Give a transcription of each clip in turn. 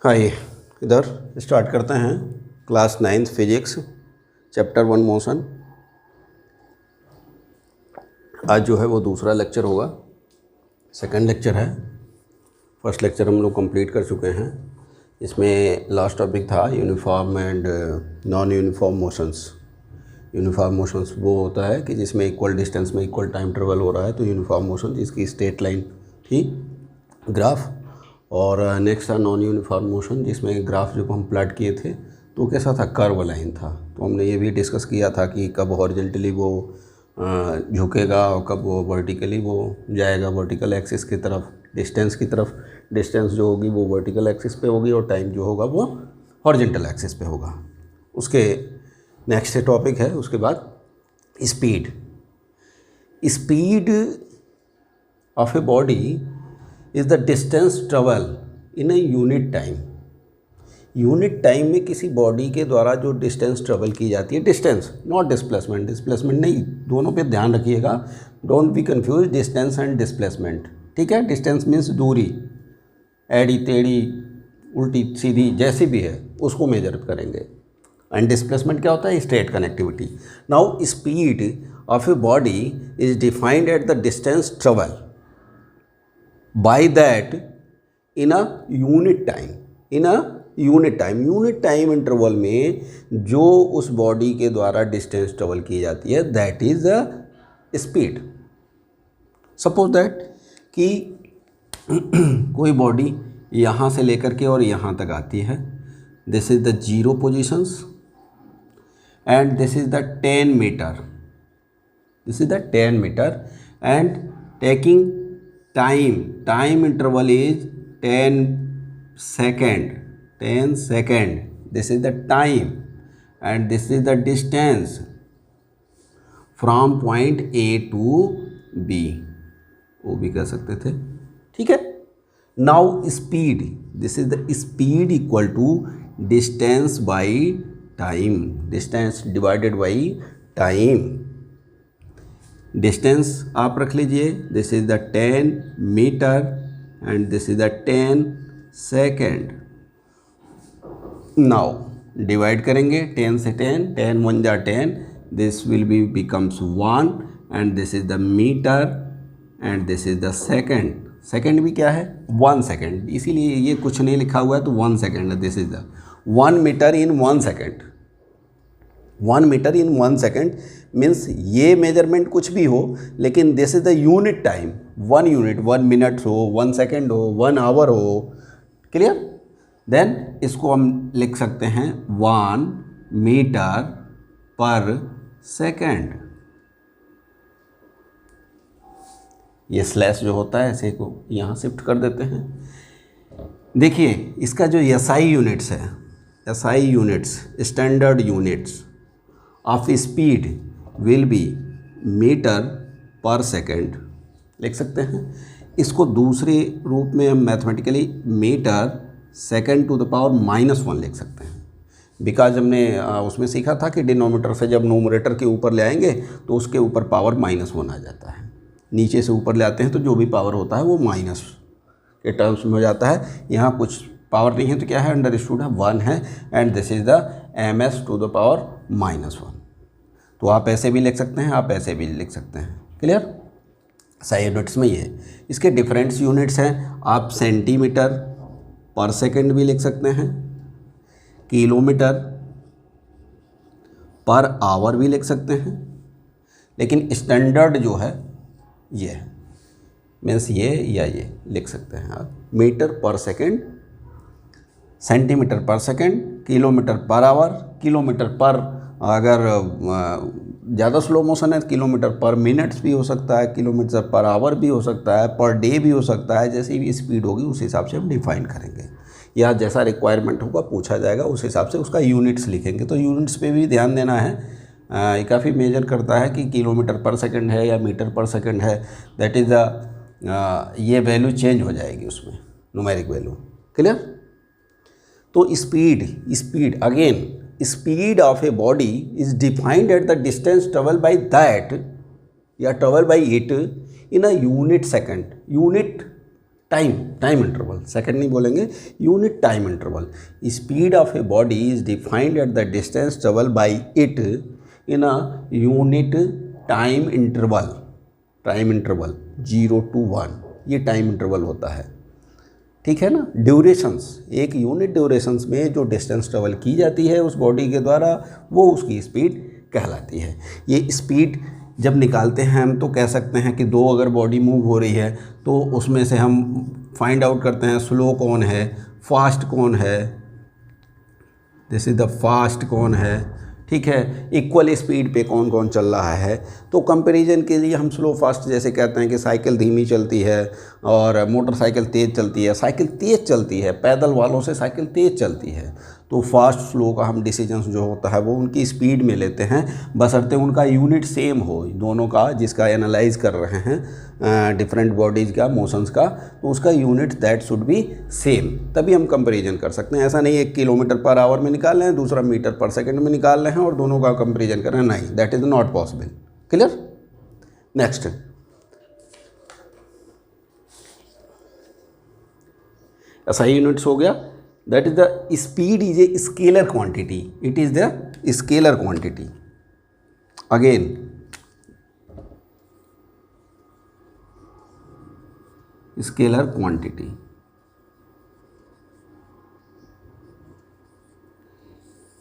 हाय, इधर स्टार्ट करते हैं class 9th physics chapter 1 motion. आज जो है वो दूसरा लेक्चर होगा, सेकंड लेक्चर है। फर्स्ट लेक्चर हम लोग कंप्लीट कर चुके हैं। इसमें लास्ट टॉपिक था uniform and non uniform motions. Uniform motions वो होता है कि जिसमें इक्वल डिस्टेंस में इक्वल टाइम ट्रेवल हो रहा है, तो यूनिफॉर्म मोशन जिसकी स्ट्रेट लाइन थी ग्राफ। और नेक्स्ट था नॉन यूनिफॉर्म मोशन, जिसमें ग्राफ जो हम प्लॉट किए थे तो कैसा था, कर्व लाइन था। तो हमने ये भी डिस्कस किया था कि कब हॉरिजॉन्टली वो झुकेगा और कब वो वर्टिकली वो जाएगा वर्टिकल एक्सिस की तरफ, डिस्टेंस की तरफ। डिस्टेंस जो होगी वो वर्टिकल एक्सिस पे होगी और टाइम जो होगा वो हॉरिजॉन्टल एक्सिस पे होगा। उसके नेक्स्ट टॉपिक है उसके बाद speed. Speed of a body is the distance travel in a unit time. Unit time में किसी बॉडी के द्वारा जो डिस्टेंस ट्रेवल की जाती है, डिस्टेंस नॉट डिस्प्लेसमेंट, डिस्प्लेसमेंट नहीं, दोनों पे ध्यान रखिएगा, don't be confuse distance and displacement. ठीक है, डिस्टेंस मीन्स दूरी, एड़ी टेढ़ी उल्टी सीधी जैसी भी है उसको मेजर करेंगे। एंड डिस्प्लेसमेंट क्या होता है, straight connectivity. Now speed of a body is defined at the distance travel by that in a unit time, unit time interval में जो उस बॉडी के द्वारा डिस्टेंस ट्रेवल की जाती है, that is the speed. Suppose that कि कोई बॉडी यहाँ से लेकर के और यहाँ तक आती है, this is the 0 positions and this is the 10 metre, this is the 10 metre and taking time interval is 10 second, this is the time and this is the distance from point A to B, वो भी कह सकते थे। ठीक है, now speed, this is the speed equal to distance by time, distance divided by time। Distance आप रख लीजिए, this is the 10 metre and this is the 10 सेकेंड। नाउ डिवाइड करेंगे 10 से 10, 10 1 जा 10, this will be becomes 1 and this is the metre and this is the second. Second भी क्या है, 1 सेकेंड, इसीलिए ये कुछ नहीं लिखा हुआ है तो 1 सेकेंड है। This is the 1 metre in 1 second. 1 metre in 1 second means ये मेजरमेंट कुछ भी हो, लेकिन this is the unit time, 1 unit, 1 minute हो, 1 सेकेंड हो, 1 आवर हो। क्लियर? देन इसको हम लिख सकते हैं 1 मीटर पर सेकेंड। ये स्लैश जो होता है ऐसे को यहाँ शिफ्ट कर देते हैं। देखिए इसका जो SI यूनिट्स है, SI units, standard units of speed will be metre per second लिख सकते हैं। इसको दूसरे रूप में हम mathematically metre second to the power -1 लिख सकते हैं। बिकॉज हमने उसमें सीखा था कि डिनोमिनेटर से जब नोमरेटर के ऊपर ले आएंगे तो उसके ऊपर पावर -1 आ जाता है, नीचे से ऊपर ले आते हैं तो जो भी पावर होता है वो माइनस के टर्म्स में हो जाता है। यहाँ कुछ पावर नहीं है तो क्या है, अंडरस्टूड है, 1 है and this is the ms to the power -1। तो आप ऐसे भी लिख सकते हैं, आप ऐसे भी लिख सकते हैं। क्लियर? SI यूनिट्स में ये इसके डिफरेंट्स यूनिट्स हैं। आप सेंटीमीटर पर सेकेंड भी लिख सकते हैं, किलोमीटर पर आवर भी लिख सकते हैं, लेकिन स्टैंडर्ड जो है ये है, मीन्स ये या ये लिख सकते हैं आप, metre per second, centimetre per second, kilometre per our, kilometre पर अगर ज़्यादा स्लो मोशन है किलोमीटर पर मिनट्स भी हो सकता है, किलोमीटर पर आवर भी हो सकता है, पर डे भी हो सकता है। जैसी भी स्पीड होगी उस हिसाब से हम डिफाइन करेंगे, या जैसा रिक्वायरमेंट होगा पूछा जाएगा उस हिसाब से उसका यूनिट्स लिखेंगे। तो यूनिट्स पे भी ध्यान देना है, ये काफ़ी मेजर करता है कि किलोमीटर पर सेकेंड है या मीटर पर सेकेंड है, दैट इज़ द ये वैल्यू चेंज हो जाएगी उसमें, न्यूमेरिक वैल्यू। क्लियर? तो speed again, speed of a body is defined at the distance traveled by that या traveled by it in a unit second, unit time interval, second नहीं बोलेंगे, unit time interval. Speed of a body is defined at the distance travel by it in a unit time interval. Time interval 0 to 1 ये time interval होता है, ठीक है ना। Durations, एक unit durations में जो डिस्टेंस ट्रेवल की जाती है उस बॉडी के द्वारा वो उसकी स्पीड कहलाती है। ये स्पीड जब निकालते हैं हम तो कह सकते हैं कि दो अगर बॉडी मूव हो रही है तो उसमें से हम फाइंड आउट करते हैं स्लो कौन है, फास्ट कौन है, दिस इज़ द फास्ट कौन है, ठीक है, इक्वल स्पीड पे कौन कौन चल रहा है। तो कंपैरिजन के लिए हम स्लो फास्ट जैसे कहते हैं कि साइकिल धीमी चलती है और मोटरसाइकिल तेज़ चलती है, साइकिल तेज़ चलती है, पैदल वालों से साइकिल तेज़ चलती है। तो फास्ट स्लो का हम डिसीजंस जो होता है वो उनकी स्पीड में लेते हैं, बशर्ते उनका यूनिट सेम हो दोनों का, जिसका एनालाइज कर रहे हैं डिफरेंट बॉडीज़ का मोशंस का, तो उसका unit that should be same, तभी हम कंपैरिजन कर सकते हैं। ऐसा नहीं 1 किलोमीटर पर आवर में निकाल रहे हैं, दूसरा मीटर पर सेकंड में निकाल रहे हैं और दोनों का कंपैरिजन कर रहे हैं, नहीं, that is not possible. Clear. Next, ऐसा ही यूनिट्स हो गया। That is the speed is a scalar quantity, it is the scalar quantity. Again scalar quantity,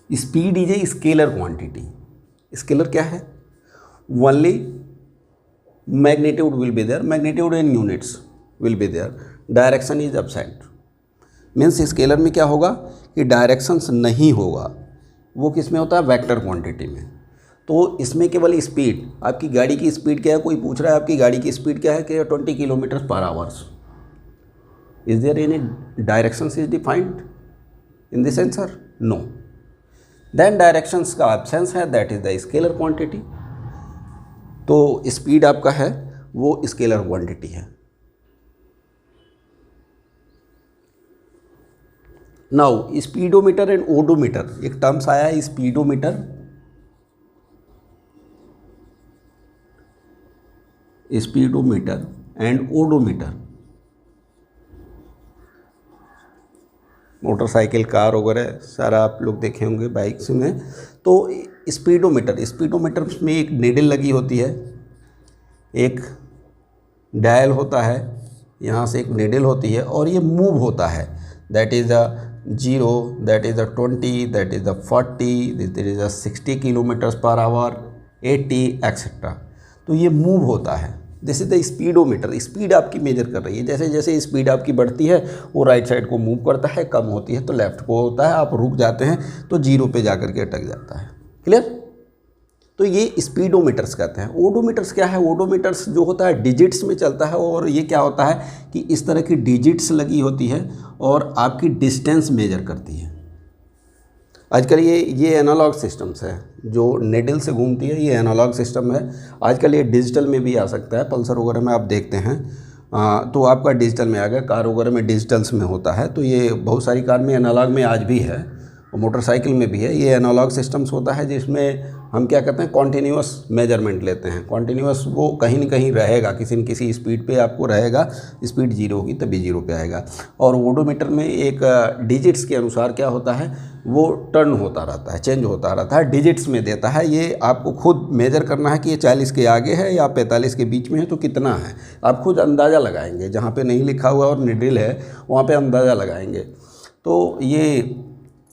speed is a scalar quantity. Scalar क्या है? Only magnitude will be there, magnitude in units will be there, direction is absent. Means scalar में क्या होगा कि directions नहीं होगा, वो किस में होता है? वेक्टर क्वांटिटी में। तो इसमें केवल स्पीड, आपकी गाड़ी की स्पीड क्या है, कोई पूछ रहा है आपकी गाड़ी की स्पीड क्या है कि 20 kilometre per hours, is there any directions is defined in this answer? No. Then directions का एब्सेंस है, that is the scalar quantity. तो स्पीड आपका है वो स्केलर क्वांटिटी है। नाउ स्पीडोमीटर एंड ओडोमीटर, एक टर्म्स आया है speedometer, speedometer and odometer. Motorcycle, car वगैरह सारा आप लोग देखे होंगे बाइक्स में। तो स्पीडोमीटर, स्पीडोमीटर में एक नीडल लगी होती है, एक डायल होता है, यहाँ से एक नीडल होती है और ये मूव होता है, that is the 0, that is the 20, that is the 40, that is the 60 kilometres per hour, 80 etcetera. तो ये मूव होता है, this is the speedometer. Speed आपकी मेजर कर रही है, जैसे जैसे स्पीड आपकी बढ़ती है वो राइट साइड को मूव करता है, कम होती है तो लेफ्ट को होता है, आप रुक जाते हैं तो 0 पे जाकर के अटक जाता है। क्लियर। तो ये स्पीडोमीटर्स कहते हैं। ओडोमीटर्स क्या है? ओडोमीटर्स जो होता है डिजिट्स में चलता है, और ये क्या होता है कि इस तरह की डिजिट्स लगी होती है और आपकी डिस्टेंस मेजर करती है। आजकल ये एनालॉग सिस्टम्स है, जो नेडल से घूमती है, ये एनालॉग सिस्टम है। आजकल ये डिजिटल में भी आ सकता है, पल्सर वगैरह में आप देखते हैं तो आपका डिजिटल में आ गया, कार वगैरह में डिजिटल्स में होता है। तो ये बहुत सारी कार में एनालॉग में आज भी है और मोटरसाइकिल में भी है। ये एनालॉग सिस्टम्स होता है जिसमें हम क्या कहते हैं, कॉन्टीन्यूअस मेजरमेंट लेते हैं। कॉन्टीन्यूअस वो कहीं न कहीं रहेगा, किसी न किसी स्पीड पे आपको रहेगा, स्पीड 0 होगी तभी 0 पे आएगा। और ओडोमीटर में एक डिजिट्स के अनुसार क्या होता है, वो टर्न होता रहता है, चेंज होता रहता है, डिजिट्स में देता है। ये आपको खुद मेजर करना है कि ये 40 के आगे है या 45 के बीच में है तो कितना है, आप खुद अंदाज़ा लगाएंगे। जहाँ पे नहीं लिखा हुआ और निडिल है वहाँ पे अंदाज़ा लगाएंगे। तो ये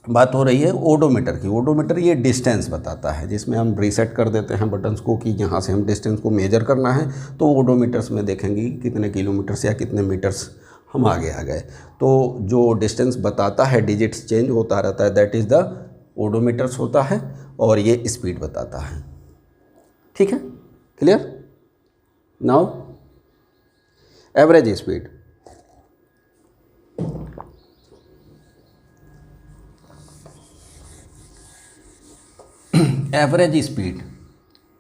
बात हो रही है ओडोमीटर की। ओडोमीटर ये डिस्टेंस बताता है, जिसमें हम रीसेट कर देते हैं बटन्स को कि यहाँ से हम डिस्टेंस को मेजर करना है, तो ओडोमीटर्स में देखेंगे कितने किलोमीटर्स या कितने मीटर्स हम आगे आ गए। तो जो डिस्टेंस बताता है, डिजिट्स चेंज होता रहता है, दैट इज़ द ओडोमीटर्स होता है, और ये स्पीड बताता है। ठीक है, clear. Now average speed, average speed.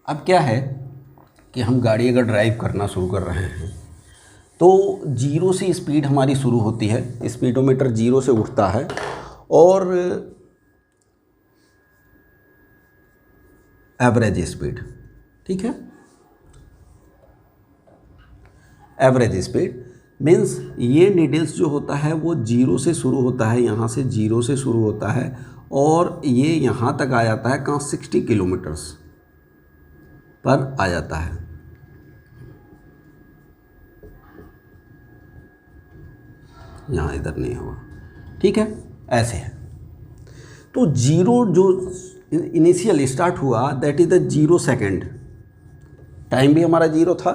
अब क्या है कि हम गाड़ी अगर ड्राइव करना शुरू कर रहे हैं तो 0 से स्पीड हमारी शुरू होती है, स्पीडोमीटर 0 से उठता है, और एवरेज स्पीड, ठीक है, एवरेज स्पीड मीन्स ये नीडल्स जो होता है वो 0 से शुरू होता है, यहाँ से 0 से शुरू होता है और ये यहाँ तक आ जाता है कहाँ 60 किलोमीटर्स पर आ जाता है। यहाँ इधर नहीं होगा, ठीक है, ऐसे है। तो 0 जो इनिशियल स्टार्ट हुआ that is the 0 second, time भी हमारा 0 था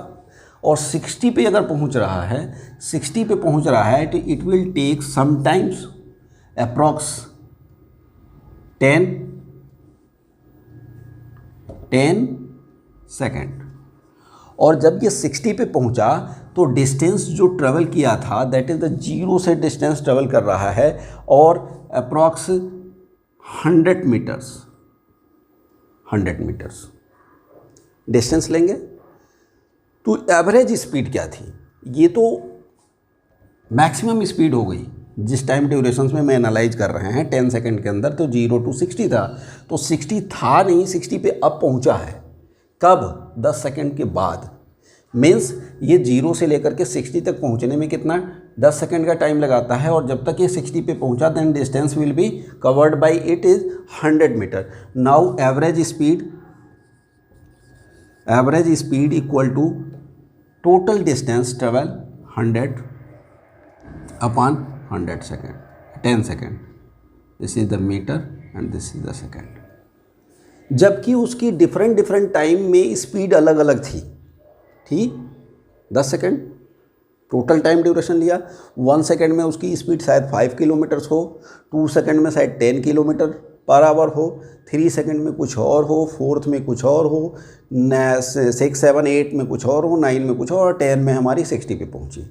और 60 पे अगर पहुंच रहा है, 60 पे पहुंच रहा है तो it will take some times approx 10 second. और जब ये 60 पे पहुंचा तो डिस्टेंस जो ट्रेवल किया था दैट इज़ द 0 से डिस्टेंस ट्रेवल कर रहा है और अप्रॉक्स 100 मीटर्स डिस्टेंस लेंगे। तो एवरेज स्पीड क्या थी, ये तो मैक्सिमम स्पीड हो गई जिस टाइम ड्यूरेशंस में मैं एनालाइज कर रहे हैं 10 सेकंड के अंदर। तो 0 to 60 था, तो 60 था नहीं, 60 पे अब पहुंचा है। कब? 10 सेकंड के बाद। मीन्स ये 0 से लेकर के 60 तक पहुंचने में कितना 10 सेकंड का टाइम लगाता है और जब तक ये 60 पे पहुंचा then distance will be covered by it is 100 metre. Now average speed equal to total distance travel 100 upon 100 second, 10 second. This is the metre and this is the second. जबकि उसकी डिफरेंट टाइम में speed अलग अलग थी। 10 second total time duration लिया, 1 second में उसकी speed शायद 5 किलोमीटर्स हो, 2 सेकेंड में शायद 10 किलोमीटर पर आवर हो, 3 सेकेंड में कुछ और हो, 4th में कुछ और हो, 6, 7, 8 में कुछ और हो, 9 में कुछ और, 10 में हमारी 60 पे पहुंची।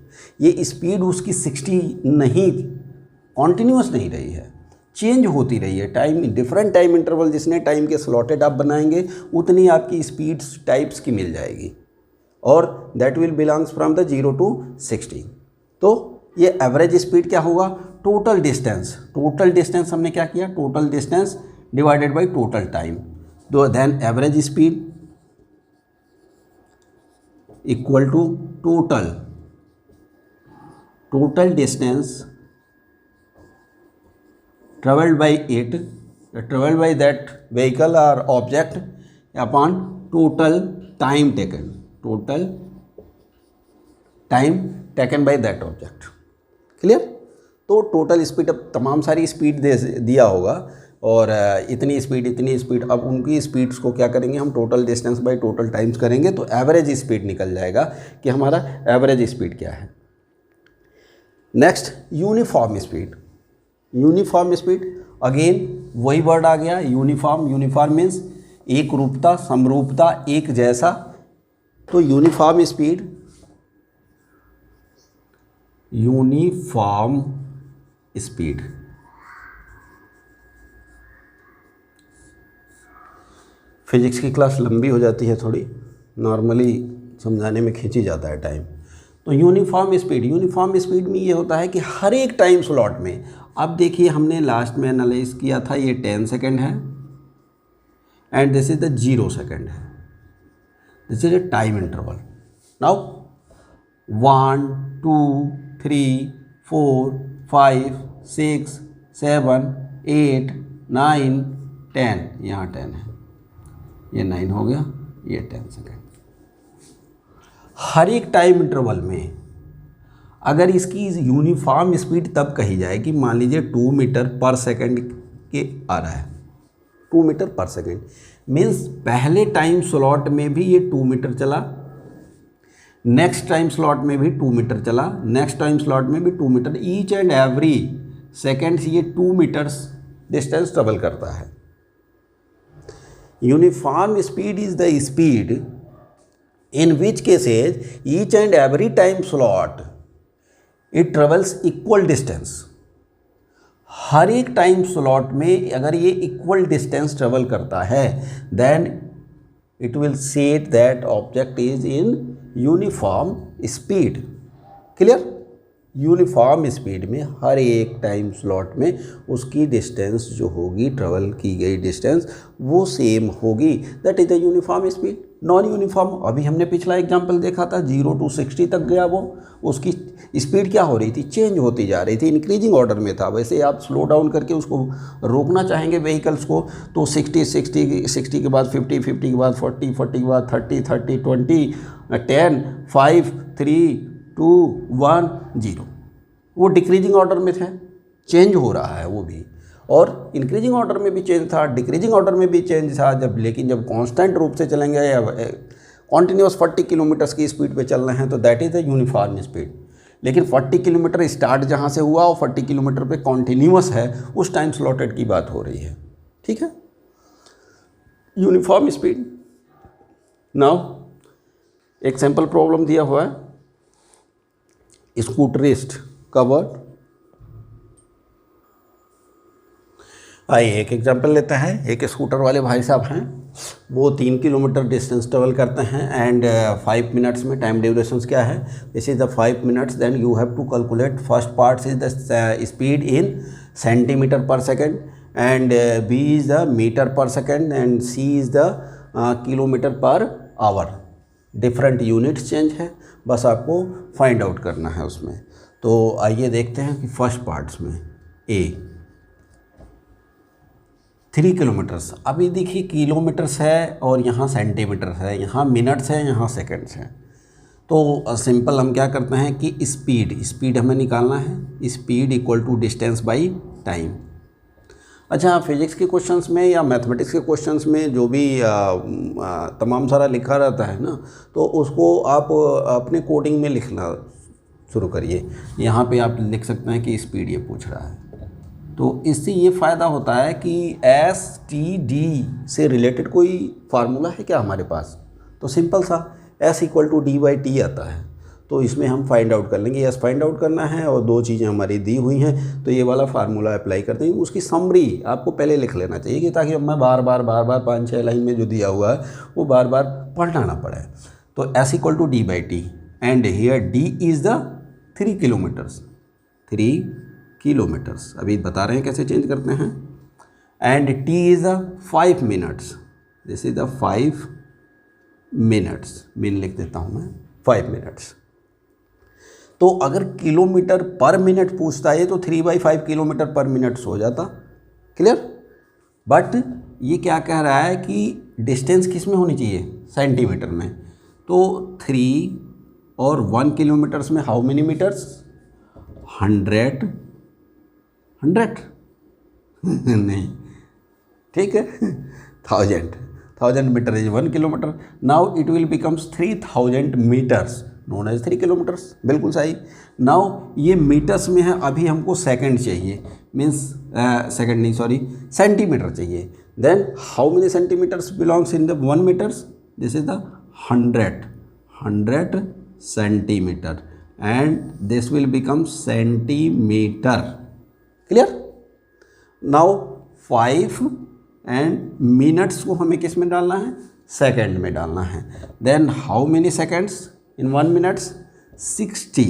ये स्पीड उसकी 60 नहीं, कॉन्टीन्यूस नहीं रही है, चेंज होती रही है। टाइम डिफरेंट टाइम इंटरवल जिसने टाइम के स्लॉटेड आप बनाएंगे उतनी आपकी स्पीड्स टाइप्स की मिल जाएगी और that will belongs from the 0 to 60। तो ये एवरेज स्पीड क्या होगा? टोटल डिस्टेंस हमने क्या किया? Total distance divided by total time. तो then average speed equal to total distance traveled by that vehicle or object upon total time taken by that object। Clear? तो total speed, अब तमाम सारी speed दिया होगा और इतनी स्पीड, अब उनकी स्पीड्स को क्या करेंगे हम? Total distance by total times करेंगे तो एवरेज स्पीड निकल जाएगा कि हमारा एवरेज स्पीड क्या है। नेक्स्ट यूनिफॉर्म स्पीड, अगेन वही वर्ड आ गया यूनिफॉर्म मीन्स एक रूपता, समरूपता, एक जैसा। तो यूनिफॉर्म स्पीड फिजिक्स की क्लास लंबी हो जाती है थोड़ी, नॉर्मली समझाने में खींची जाता है टाइम। तो यूनिफॉर्म स्पीड में ये होता है कि हर एक टाइम स्लॉट में, अब देखिए हमने लास्ट में एनालाइज किया था ये 10 सेकेंड है and this is the 0 second है, this is a time interval. Now 1 2 3 4 5 6 7 8 9 10, यहाँ 10 है, ये 9 हो गया, ये 10 सेकेंड। हर एक टाइम इंटरवल में अगर इसकी यूनिफॉर्म स्पीड तब कही जाए कि मान लीजिए 2 मीटर पर सेकेंड के आ रहा है, 2 मीटर पर सेकेंड मीन्स पहले टाइम स्लॉट में भी ये 2 मीटर चला, नेक्स्ट टाइम स्लॉट में भी 2 मीटर चला, नेक्स्ट टाइम स्लॉट में भी 2 metre, each and every second ये 2 मीटर्स डिस्टेंस ट्रेवल करता है। Uniform speed is the speed in which cases each and every time slot it travels equal distance। हर एक time slot में अगर ये इक्वल डिस्टेंस ट्रेवल करता है then it will set that object is in uniform speed. Clear? Uniform speed में हर एक time slot में उसकी डिस्टेंस जो होगी, ट्रेवल की गई डिस्टेंस वो सेम होगी, that is the uniform speed. Non uniform, अभी हमने पिछला एग्जाम्पल देखा था 0 to 60 तक गया वो, उसकी स्पीड क्या हो रही थी, चेंज होती जा रही थी, इंक्रीजिंग ऑर्डर में था। वैसे आप स्लो डाउन करके उसको रोकना चाहेंगे व्हीकल्स को तो 60 के बाद 50 के बाद 40 के बाद 30 20 10 5 3 2 1 0, वो डिक्रीजिंग ऑर्डर में थे, चेंज हो रहा है वो भी, और इंक्रीजिंग ऑर्डर में भी चेंज था, डिक्रीजिंग ऑर्डर में भी चेंज था। लेकिन जब कांस्टेंट रूप से चलेंगे या कॉन्टीन्यूस 40 किलोमीटर की स्पीड पे चल रहे हैं तो that is the uniform speed. लेकिन 40 किलोमीटर स्टार्ट जहाँ से हुआ और 40 किलोमीटर पे कॉन्टीन्यूस है, उस टाइम स्लॉटेड की बात हो रही है, ठीक है। Uniform speed. नाउ एक सैम्पल प्रॉब्लम दिया हुआ है, स्कूटरिस्ट कवर्ड। आइए एक एग्जांपल लेते हैं। एक स्कूटर वाले भाई साहब हैं, वो 3 किलोमीटर डिस्टेंस ट्रेवल करते हैं एंड 5 मिनट्स में टाइम ड्यूरेशंस क्या है, this is the 5 minutes, then you have to calculate first part is the speed in centimetre per second and B is the metre per second and C is the kilometre per hour. Different units change है, बस आपको find out करना है उसमें। तो आइए देखते हैं कि फर्स्ट पार्ट्स में ए 3 किलोमीटर्स। अभी देखिए किलोमीटर्स है और यहाँ सेंटीमीटर्स है, यहाँ मिनट्स है, यहाँ सेकंड्स है। तो सिंपल हम क्या करते हैं कि स्पीड हमें निकालना है, speed equal to distance by time. अच्छा, फिजिक्स के क्वेश्चंस में या मैथमेटिक्स के क्वेश्चंस में जो भी तमाम सारा लिखा रहता है ना, तो उसको आप अपने कोडिंग में लिखना शुरू करिए। यहाँ पे आप लिख सकते हैं कि स्पीड ये पूछ रहा है, तो इससे ये फ़ायदा होता है कि STD से रिलेटेड कोई फार्मूला है क्या हमारे पास, तो सिंपल सा S इक्वल टू D/T आता है, तो इसमें हम फाइंड आउट कर लेंगे। S फाइंड आउट करना है और 2 चीज़ें हमारी दी हुई हैं, तो ये वाला फार्मूला अप्लाई करते हैं। उसकी समरी आपको पहले लिख लेना चाहिए कि ताकि मैं बार बार 5-6 लाइन में जो दिया हुआ है वो बार बार पढ़ना ना पड़े। तो S equal to D/T and here D is the 3 kilometres, 3 kilometres. अभी बता रहे हैं कैसे चेंज करते हैं। And T is the 5 minutes, this is the 5 minutes, min लिख देता हूँ मैं, 5 मिनट्स। तो अगर किलोमीटर पर मिनट पूछता है तो 3/5 किलोमीटर पर मिनट्स हो जाता, क्लियर। बट ये क्या कह रहा है कि डिस्टेंस किस में होनी चाहिए, सेंटीमीटर में। तो 3 और 1 किलोमीटर्स में हाउ मेनी मीटर्स, 100 नहीं, ठीक है, 1000 metre is 1 kilometre. Now it will becomes 3000 metres known as 3 kilometres, बिल्कुल सही। नाउ ये मीटर्स में है, अभी हमको सेकंड चाहिए, मीन्स सेकंड नहीं सॉरी सेंटीमीटर चाहिए। Then how many centimetres belongs in the 1 metres, this is the 100 centimetre and this will become centimetre, clear. Now 5 and minutes को हमें किस में डालना है, सेकंड में डालना है। Then how many seconds in 1 minutes, 60,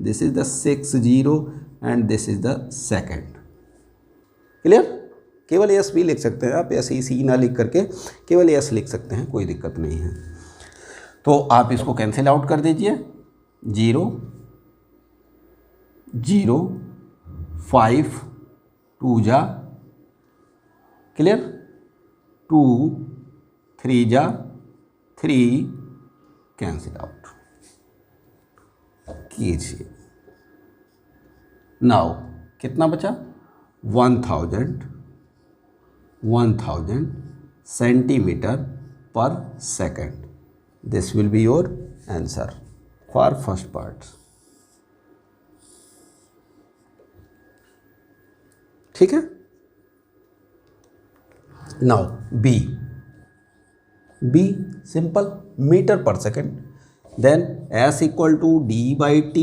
this is the 60 and this is the second, clear. केवल एस भी लिख सकते हैं आप, ऐसे सी ना लिख करके केवल एस लिख सकते हैं, कोई दिक्कत नहीं है। तो आप इसको कैंसिल आउट कर दीजिए, 0 0 5 2 जा, क्लियर, 2 3 जा 3, कैंसिल आउट कीजिए। नाउ कितना बचा, 1000 centimetre per second. This will be your answer for first part, ठीक है। Now be simple, metre per second. देन S equal to D/T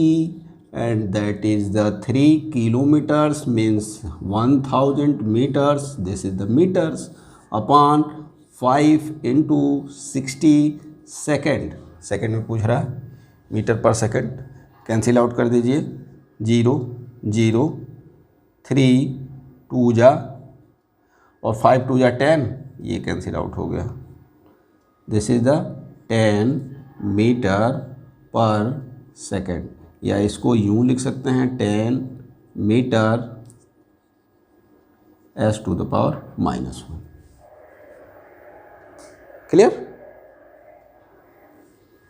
and that is the 3 kilometers means 1000 meters, this is the meters, upon 5 into 60 second. Second में पूछ रहा है, metre per second, cancel out कर दीजिए, 0 0 3 2 जा और 5 2 जा 10, ये कैंसिल आउट हो गया। This is the 10 metre per second, या इसको यूँ लिख सकते हैं 10 metre s to the power -1। Clear?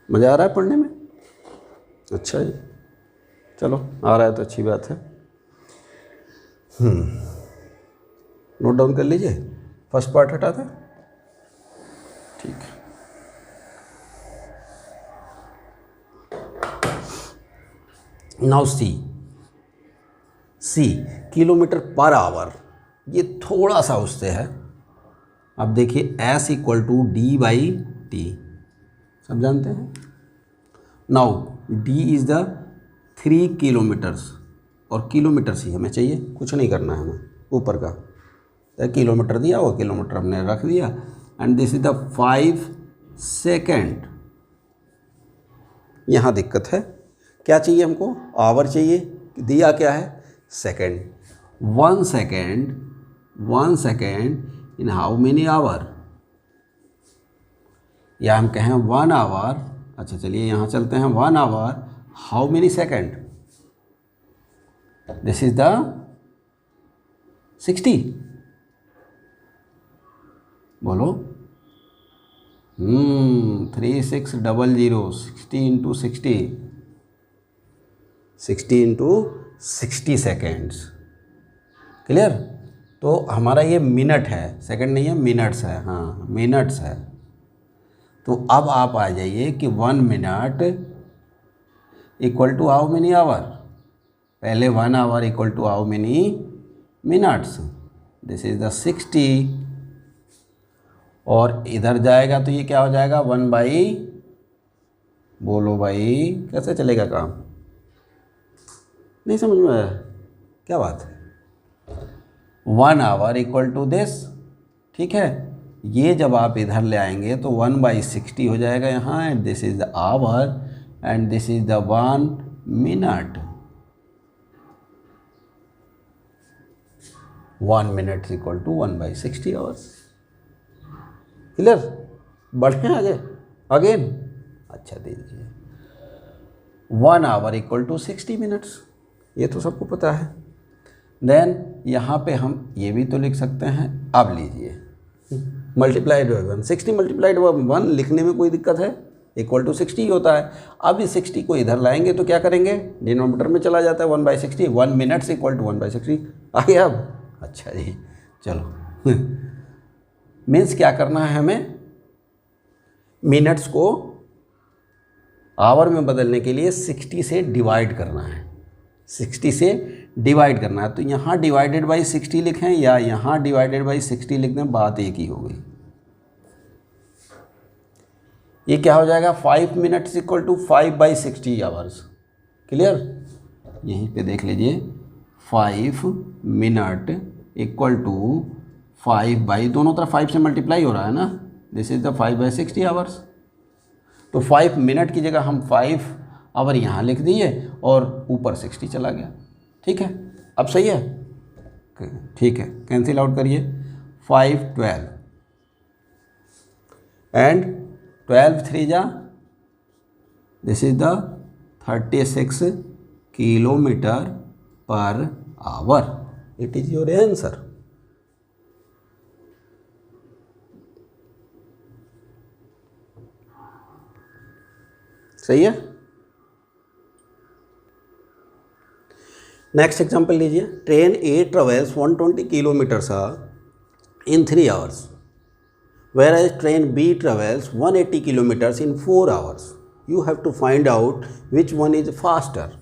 मज़ा आ रहा है पढ़ने में? अच्छा जी, चलो आ रहा है तो अच्छी बात है। नोट डाउन कर लीजिए, फर्स्ट पार्ट हटा था, ठीक है। Now see kilometre per our, ये थोड़ा सा उससे है। अब देखिए S इक्वल टू D/T, सब जानते हैं। Now D is the 3 kilometres, और किलोमीटर्स ही हमें चाहिए, कुछ नहीं करना है हमें ऊपर का। तो किलोमीटर दिया हुआ, किलोमीटर हमने रख दिया। And this is the 5 second. यहाँ दिक्कत है, क्या चाहिए हमको? आवर चाहिए, दिया क्या है? Second. 1 second in how many hour, या हम कहें 1 आवर। अच्छा चलिए यहाँ चलते हैं, 1 hour how many second? This is the 60। बोलो 3600, 60 इंटू 60 सेकेंड्स। क्लियर? तो हमारा ये मिनट है, सेकंड नहीं है, मिनट्स है। हाँ मिनट्स है। तो अब आप आ जाइए कि 1 minute equal to how many hour? पहले 1 hour equal to how many minutes? This is the 60। और इधर जाएगा तो ये क्या हो जाएगा? 1 बाई, बोलो भाई कैसे चलेगा काम? नहीं समझ में आया? क्या बात है? 1 आवर इक्वल टू दिस, ठीक है। ये जब आप इधर ले आएंगे तो 1/60 हो जाएगा यहाँ, and this is the hour and this is the 1 minute. 1 minute equal to 1/60 hours. Clear? बढ़े आगे अगेन? अच्छा दीजिए, 1 आवर इक्वल टू 60 मिनट्स, ये तो सबको पता है। देन यहाँ पे हम ये भी तो लिख सकते हैं। अब लीजिए मल्टीप्लाइड बाई 1, 60 मल्टीप्लाइड बाई 1 लिखने में कोई दिक्कत है? इक्वल टू 60 ही होता है। अब इस 60 को इधर लाएंगे तो क्या करेंगे? डिनोमिनेटर में चला जाता है 1/60, 1 मिनट्स इक्वल टू 1/60 आ गया अब? अच्छा जी चलो मीन्स क्या करना है हमें? मिनट्स को आवर में बदलने के लिए 60 से डिवाइड करना है, 60 से डिवाइड करना है। तो यहाँ डिवाइडेड बाई 60 लिखें या यहाँ डिवाइडेड बाई 60 लिख दें, बात एक ही हो गई। ये क्या हो जाएगा? 5 minutes equal to 5/60 hours. Clear? यहीं पे देख लीजिए, 5 मिनट इक्वल टू 5 दोनों तरफ 5 से मल्टीप्लाई हो रहा है ना, दिस इज द 5/60 आवर्स। तो 5 मिनट की जगह हम 5 आवर यहाँ लिख दिए और ऊपर 60 चला गया। ठीक है, अब सही है? ठीक है, कैंसिल आउट करिए। 5 12 एंड 12 3 जा, this is the 36 kilometre per hour. It is your answer. सही है? नेक्स्ट एग्जांपल लीजिए। Train A travels 120 kilometres in 3 hours, whereas train B travels 180 kilometres in 4 hours. You have to find out which one is faster.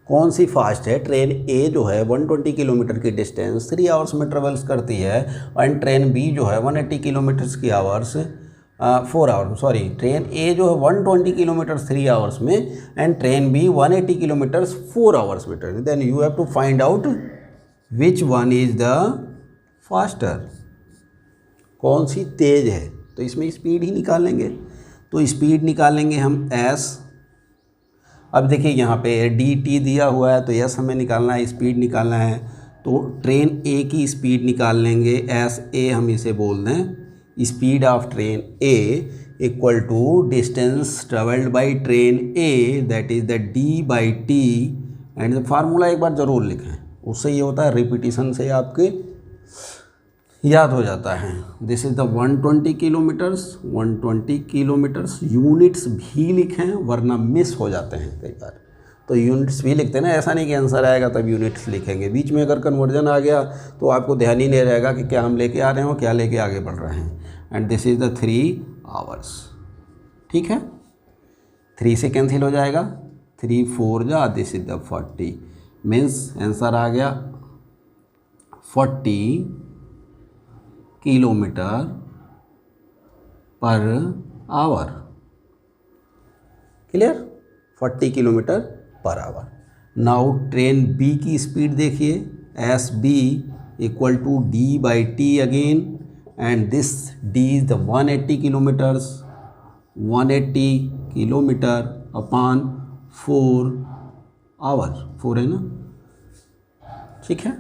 कौन सी fast है? Train A जो है 120 kilometre की distance 3 hours में ट्रेवल्स करती है, एंड ट्रेन बी जो है 180 किलोमीटर्स की hours 4 hours, sorry, train A जो है 120 किलोमीटर्स 3 आवर्स में, and train B 180 kilometres 4 hours में train. Then you have to find out which one is the faster. कौन सी तेज है? तो इसमें स्पीड ही निकालेंगे। तो स्पीड निकालेंगे हम s। अब देखिए यहाँ पे dt दिया हुआ है, तो s हमें निकालना है, स्पीड निकालना है। तो ट्रेन ए की स्पीड निकाल लेंगे, एस ए हम इसे बोल दें। Speed of train A equal to distance travelled by train A that is the D by T and formula एक बार ज़रूर लिखें, उससे ये होता है रिपीटिशन से आपके याद हो जाता है। This is the 120 kilometres, 120 kilometres. Units भी लिखें वरना मिस हो जाते हैं कई बार, तो यूनिट्स भी लिखते हैं ना, ऐसा नहीं कि आंसर आएगा तब यूनिट्स लिखेंगे, बीच में अगर कन्वर्जन आ गया तो आपको ध्यान ही नहीं रहेगा कि क्या हम लेके आ रहे हो, क्या लेके आगे बढ़ रहे हैं। And this is the 3 hours. ठीक है, 3 से कैंसिल हो जाएगा, 3 4 जा, this is the 40 means answer आ गया 40 kilometre per hour. Clear, 40 kilometre per hour. Now train B की स्पीड देखिए, S B equal to D by T again, and this D is the 180 kilometres, 180 kilometre upon 4 hour, 4 है ना। ठीक है,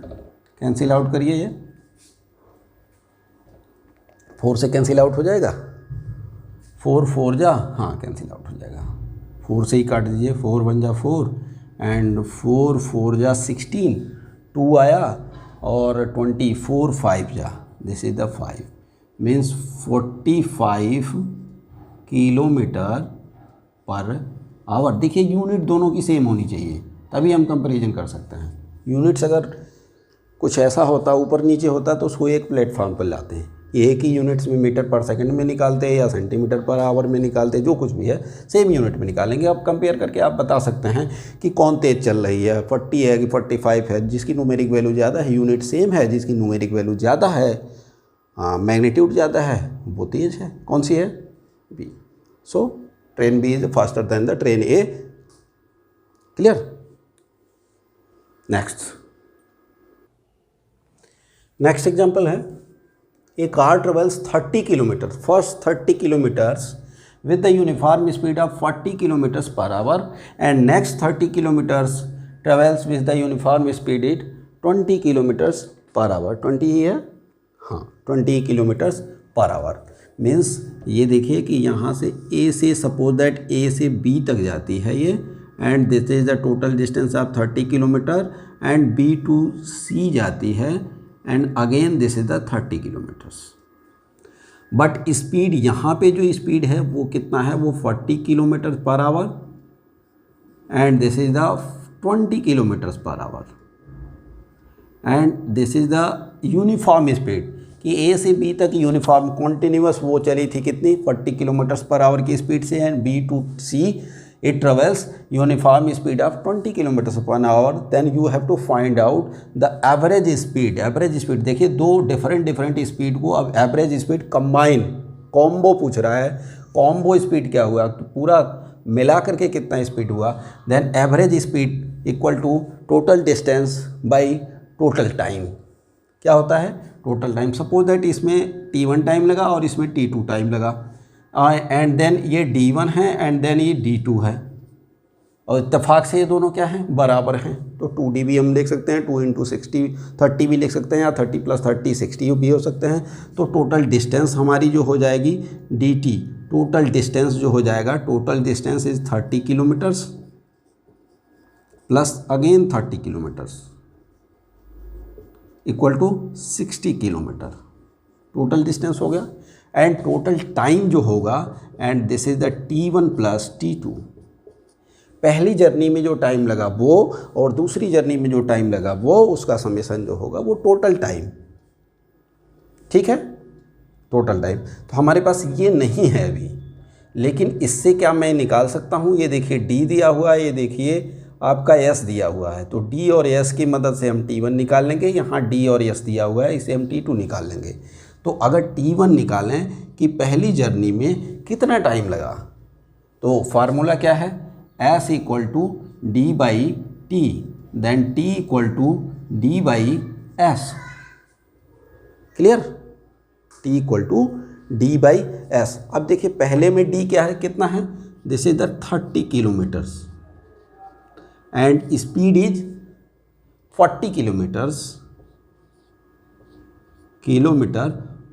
cancel out करिए, ये 4 से कैंसिल आउट हो जाएगा, 4 4 जा, हाँ कैंसिल आउट हो जाएगा, 4 से ही काट दीजिए, 4 1 जा 4 एंड 4 4 जा 16, 2 आया और 24 5 जा, this is the 5 means 45 kilometre per our. देखिए यूनिट दोनों की सेम होनी चाहिए तभी हम कंपैरिजन कर सकते हैं। यूनिट्स अगर कुछ ऐसा होता ऊपर नीचे होता तो उसको एक प्लेटफॉर्म पर लाते हैं, एक ही यूनिट्स में मीटर पर सेकंड में निकालते हैं या सेंटीमीटर पर आवर में निकालते हैं, जो कुछ भी है सेम यूनिट में निकालेंगे। अब कंपेयर करके आप बता सकते हैं कि कौन तेज़ चल रही है, 40 है कि 45 है। जिसकी न्यूमेरिक वैल्यू ज़्यादा है यूनिट सेम है, जिसकी न्यूमेरिक वैल्यू ज़्यादा है मैग्नीट्यूड ज़्यादा है वो तेज़ है। कौन सी है? B. So train B is faster than the train A. Clear? Next example है, a car travels 30 kilometers, first 30 kilometers with the uniform speed of 40 kilometers per hour and next 30 kilometers travels with the uniform speed at 20 kilometers per hour। 20 ही है, हाँ 20 kilometers per hour means ये देखिए कि यहाँ से A से suppose that A से B तक जाती है ये, and this is the total distance of 30 kilometre, and B to C जाती है and again this is the 30 kilometres. But speed यहाँ पे जो स्पीड है वो कितना है, वो 40 kilometre per hour and this is the 20 kilometres पर hour, and this is the uniform speed कि ए से बी तक यूनिफॉर्म कॉन्टिन्यूस वो चली थी कितनी, 40 किलोमीटर्स पर आवर की स्पीड से, and B to C it travels uniform speed of 20 kilometers per hour, then you have to find out the average speed। average speed देखिए दो डिफरेंट स्पीड को अब एवरेज स्पीड कंबाइन कॉम्बो पूछ रहा है, combo speed क्या हुआ तो पूरा मिला करके कितना स्पीड हुआ, then average speed equal to total distance by total time. क्या होता है टोटल टाइम, सपोज दैट इसमें t1 टाइम लगा और इसमें t2 टाइम लगा, एंड देन ये d1 है एंड देन ये d2 है, और इत्तेफाक से ये दोनों क्या हैं, बराबर हैं। तो 2d भी हम लिख सकते हैं, 2 इंटू 60 30 भी लिख सकते हैं, या 30 + 30 60 भी हो सकते हैं। तो टोटल डिस्टेंस हमारी जो हो जाएगी dt, टोटल डिस्टेंस जो हो जाएगा, total distance is 30 kilometres plus again 30 kilometres equal to 60 kilometre, total distance हो गया। एंड टोटल टाइम जो होगा, and this is the t1 plus t2, पहली जर्नी में जो टाइम लगा वो और दूसरी जर्नी में जो टाइम लगा वो, उसका समेशन जो होगा वो टोटल टाइम। ठीक है, टोटल टाइम। तो हमारे पास ये नहीं है अभी, लेकिन इससे क्या मैं निकाल सकता हूँ, ये देखिए d दिया हुआ है, ये देखिए आपका s दिया हुआ है, तो d और s की मदद से हम t1 निकाल लेंगे, यहाँ d और s दिया हुआ है, इसे हम t2 निकाल लेंगे। तो अगर t1 निकालें कि पहली जर्नी में कितना टाइम लगा, तो फार्मूला क्या है, s equal to D by T, then t equal to D by S. Clear? t equal to D by S. अब देखिए पहले में d क्या है, कितना है, this is the 30 kilometres and speed is 40 kilometre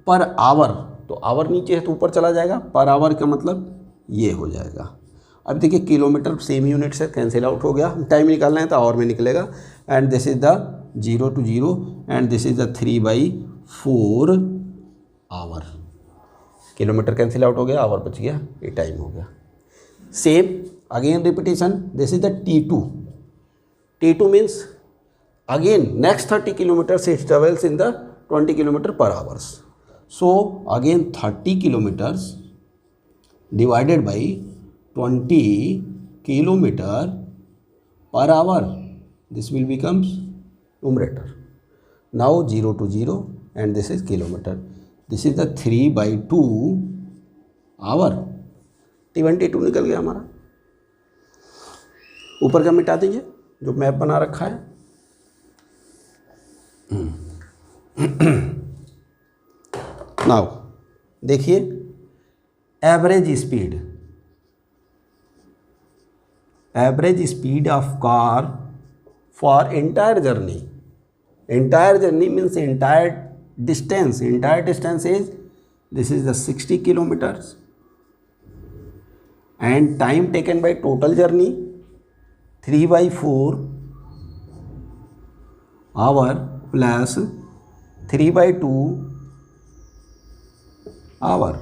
per hour तो hour नीचे है तो ऊपर चला जाएगा, पर आवर का मतलब ये हो जाएगा। अब देखिए किलोमीटर सेम यूनिट से कैंसिल आउट हो गया, हम टाइम निकालना है तो आवर में निकलेगा, and this is the 0 to 0 and this is the 3/4 hour. Kilometre cancel out हो गया, आवर बच गया, ये टाइम हो गया। Same again repetition, this is the T2। T2 means again next 30 kilometers it travels in the 20 km/h. So again 30 kilometers divided by 20 km/h, this will becomes numerator. Now 0 to 0 and this is kilometer. This is the 3/2 hour. T1T2 निकल गया हमारा। ऊपर का मिटा दीजिए जो map बना रखा है। नाउ देखिए average speed of car for entire journey means entire distance is this is the 60 kilometers and time taken by total journey 3/4 hour plus 3/2 hour।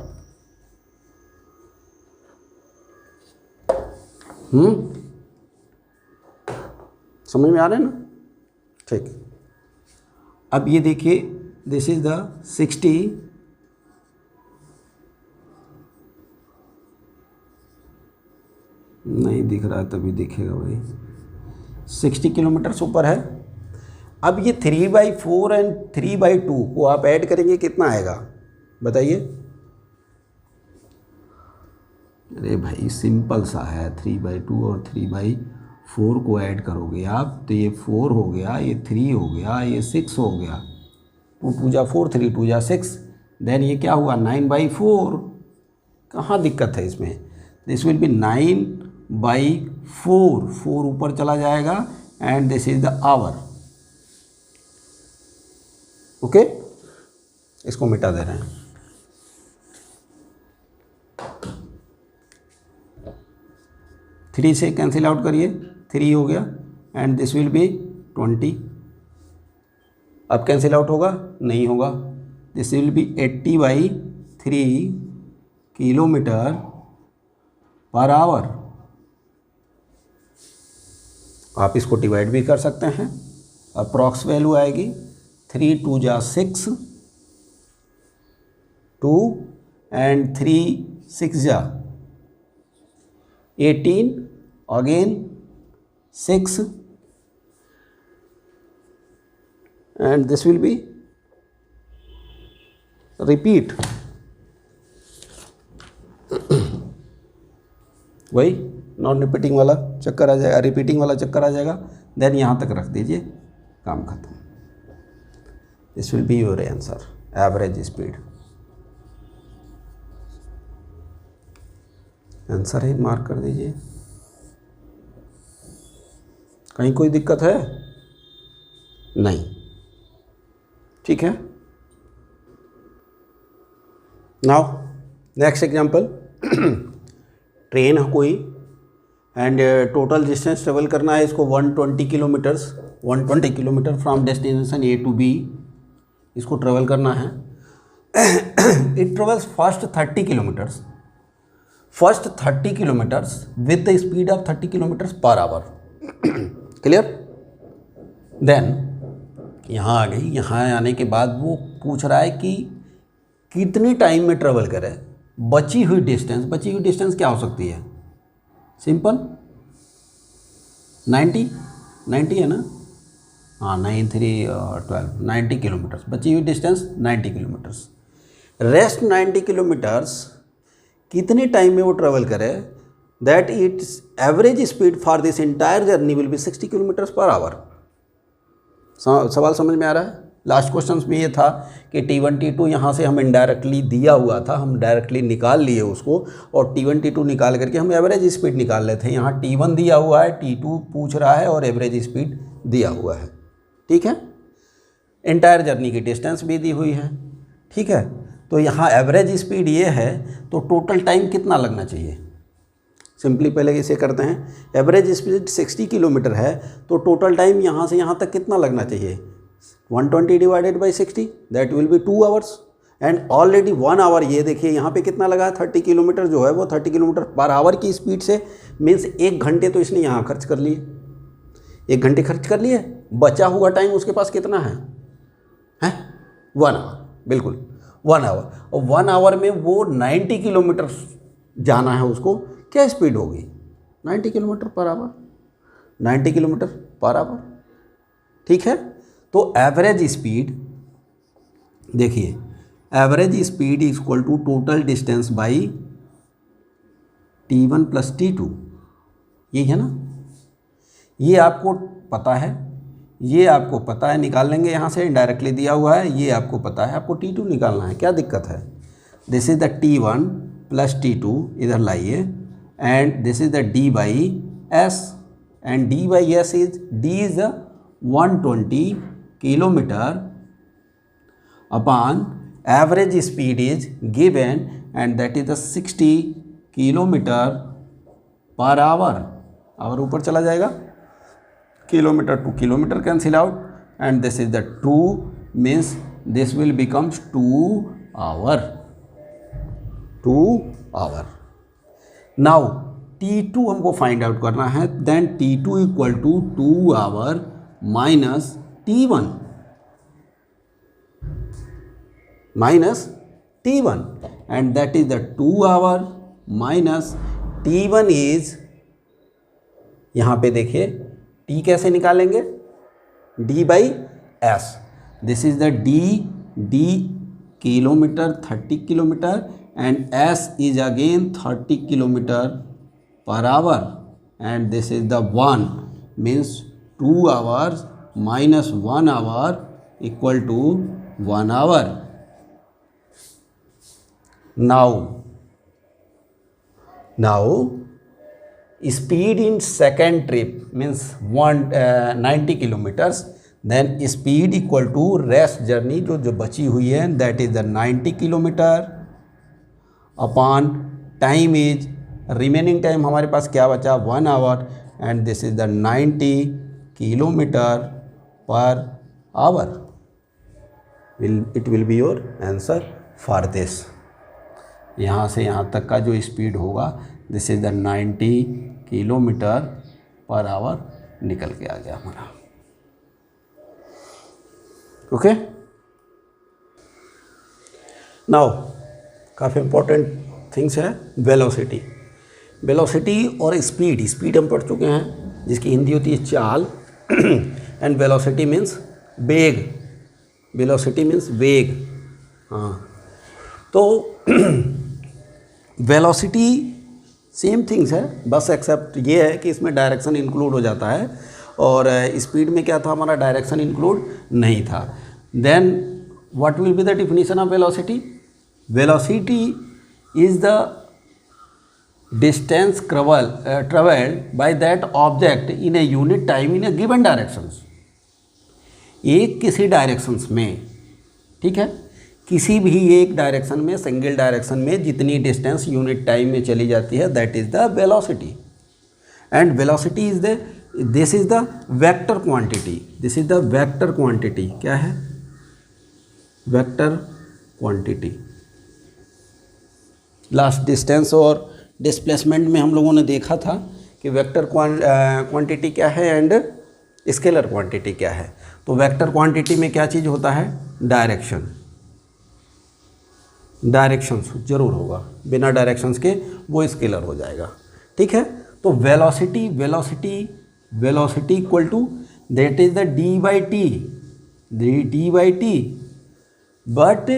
समझ में आ रहा है ना? ठीक। अब ये देखिए दिस इज द 60 नहीं दिख रहा है, तभी दिखेगा भाई। 60 किलोमीटर ऊपर है। अब ये 3/4 एंड 3/2 को आप ऐड करेंगे, कितना आएगा बताइए? अरे भाई सिंपल सा है, 3/2 और 3/4 को ऐड करोगे आप तो ये 4 हो गया, ये 3 हो गया, ये 6 हो गया। 2 2 जा 4, 3 2 जा 6, देन ये क्या हुआ 9/4। कहाँ दिक्कत है इसमें? दिस विल बी 9/4, 4 ऊपर चला जाएगा and this is the hour. Okay, इसको मिटा दे रहे हैं। थ्री से कैंसिल आउट करिए, 3 हो गया एंड दिस विल बी 20। अब कैंसिल आउट होगा? नहीं होगा। This will B 80/3 km/h। आप इसको डिवाइड भी कर सकते हैं। अप्रॉक्स वैल्यू आएगी 3 2 जा 6, 2 एंड 3 6 जा 18, again 6 and this will B repeat. वही नॉन रिपीटिंग वाला चक्कर आ जाएगा, रिपीटिंग वाला चक्कर आ जाएगा। देन यहाँ तक रख दीजिए, काम खत्म। This will be your answer, average speed. Answer है, मार्क कर दीजिए। कहीं कोई दिक्कत है? नहीं, ठीक है। नाउ नेक्स्ट एग्जांपल, ट्रेन है कोई एंड टोटल डिस्टेंस ट्रेवल करना है इसको 120 kilometre from destination A to B, इसको ट्रेवल करना है। It travels first 30 kilometres with the speed of 30 km/h। Clear? Then यहाँ आ गई, यहाँ आने के बाद वो पूछ रहा है कि कितनी टाइम में ट्रेवल करे। बची हुई डिस्टेंस क्या हो सकती है? सिंपल 90 है ना? हाँ, 9 3 12 90 किलोमीटर्स। बची हुई डिस्टेंस 90 किलोमीटर्स। रेस्ट 90 किलोमीटर्स कितने टाइम में वो ट्रेवल करे, that it's average speed for this entire journey will be 60 km/h। सवाल समझ में आ रहा है? लास्ट क्वेश्चन में ये था कि T1 T2 यहाँ से हम इनडायरेक्टली दिया हुआ था, हम डायरेक्टली निकाल लिए उसको, और T1 T2 निकाल करके हम एवरेज स्पीड निकाल लेते हैं। यहाँ T1 दिया हुआ है, T2 पूछ रहा है और एवरेज स्पीड दिया हुआ है। ठीक है, एंटायर जर्नी की डिस्टेंस भी दी हुई है। ठीक है, तो यहाँ एवरेज स्पीड ये है, तो टोटल टाइम कितना लगना चाहिए? सिंपली पहले इसे करते हैं। एवरेज स्पीड 60 किलोमीटर है, तो टोटल टाइम यहाँ से यहाँ तक कितना लगना चाहिए? 120 divided by 60, that will be 2 hours. And already 1 hour, ये देखिए यहाँ पे कितना लगा है, 30 किलोमीटर जो है वो 30 किलोमीटर पर आवर की स्पीड से, मीन्स 1 घंटे तो इसने यहाँ खर्च कर लिए, 1 घंटे खर्च कर लिए। बचा हुआ टाइम उसके पास कितना है? 1 आवर, बिल्कुल 1 आवर। और 1 आवर में वो 90 किलोमीटर जाना है उसको, क्या स्पीड होगी? 90 kilometre per our, 90 kilometre per our, ठीक है। तो एवरेज स्पीड देखिए, average speed is equal to total distance by T1 plus T2, यही है ना? ये आपको पता है, ये आपको पता है, निकाल लेंगे यहाँ से, इनडायरेक्टली दिया हुआ है, ये आपको पता है, आपको T2 निकालना है, क्या दिक्कत है? This is the T1 plus T2, इधर लाइए, and this is the D by S, and D by S is, D is the 120 kilometre upon average speed is given, and that is the 60 kilometre per hour. Hour ऊपर चला जाएगा, kilometre to kilometre cancel out, and this is the 2, means this will becomes 2 hour, 2 hour. Now T2 हमको find out करना है, then T2 equal to 2 hour minus T1, and that is the 2 hour minus T1 is, यहाँ पे देखिए T कैसे निकालेंगे? D by S, this is the D kilometre, 30 kilometre, and S is again 30 kilometre per hour, and this is the 1, means 2 hours minus 1 hour equal to 1 hour. Now speed in second trip means 90 kilometers, then speed equal to rest journey जो बची हुई है, that is the 90 kilometre upon time is, remaining time हमारे पास क्या बचा? 1 hour, and this is the 90 kilometre per hour. It will be your answer for this। यहाँ से यहाँ तक का जो स्पीड होगा, this is the 90 kilometre per our निकल के आ गया हमारा। ओके, नाउ काफ़ी इंपॉर्टेंट थिंग्स है, वेलोसिटी। वेलोसिटी और स्पीड हम पढ़ चुके हैं, जिसकी हिंदी होती है चाल, एंड वेलोसिटी मीन्स वेग, वेलोसिटी मीन्स वेग। हाँ, तो वेलोसिटी सेम थिंग्स है, बस एक्सेप्ट ये है कि इसमें डायरेक्शन इंक्लूड हो जाता है, और स्पीड में क्या था, हमारा डायरेक्शन इंक्लूड नहीं था। Then what will be the definition of velocity? Velocity is the distance travelled by that object in a unit time in a given directions. एक किसी डायरेक्शंस में, ठीक है, किसी भी एक डायरेक्शन में, सिंगल डायरेक्शन में जितनी डिस्टेंस यूनिट टाइम में चली जाती है, that is the velocity. And velocity is the, this is the vector quantity, this is the vector quantity. क्या है? Vector quantity. लास्ट डिस्टेंस और डिस्प्लेसमेंट में हम लोगों ने देखा था कि वेक्टर क्वांटिटी क्या है एंड स्केलर क्वांटिटी क्या है। तो वेक्टर क्वांटिटी में क्या चीज़ होता है? डायरेक्शन, डायरेक्शंस जरूर होगा, बिना डायरेक्शंस के वो स्केलर हो जाएगा, ठीक है। तो velocity, velocity, velocity equal to that is the D by T, but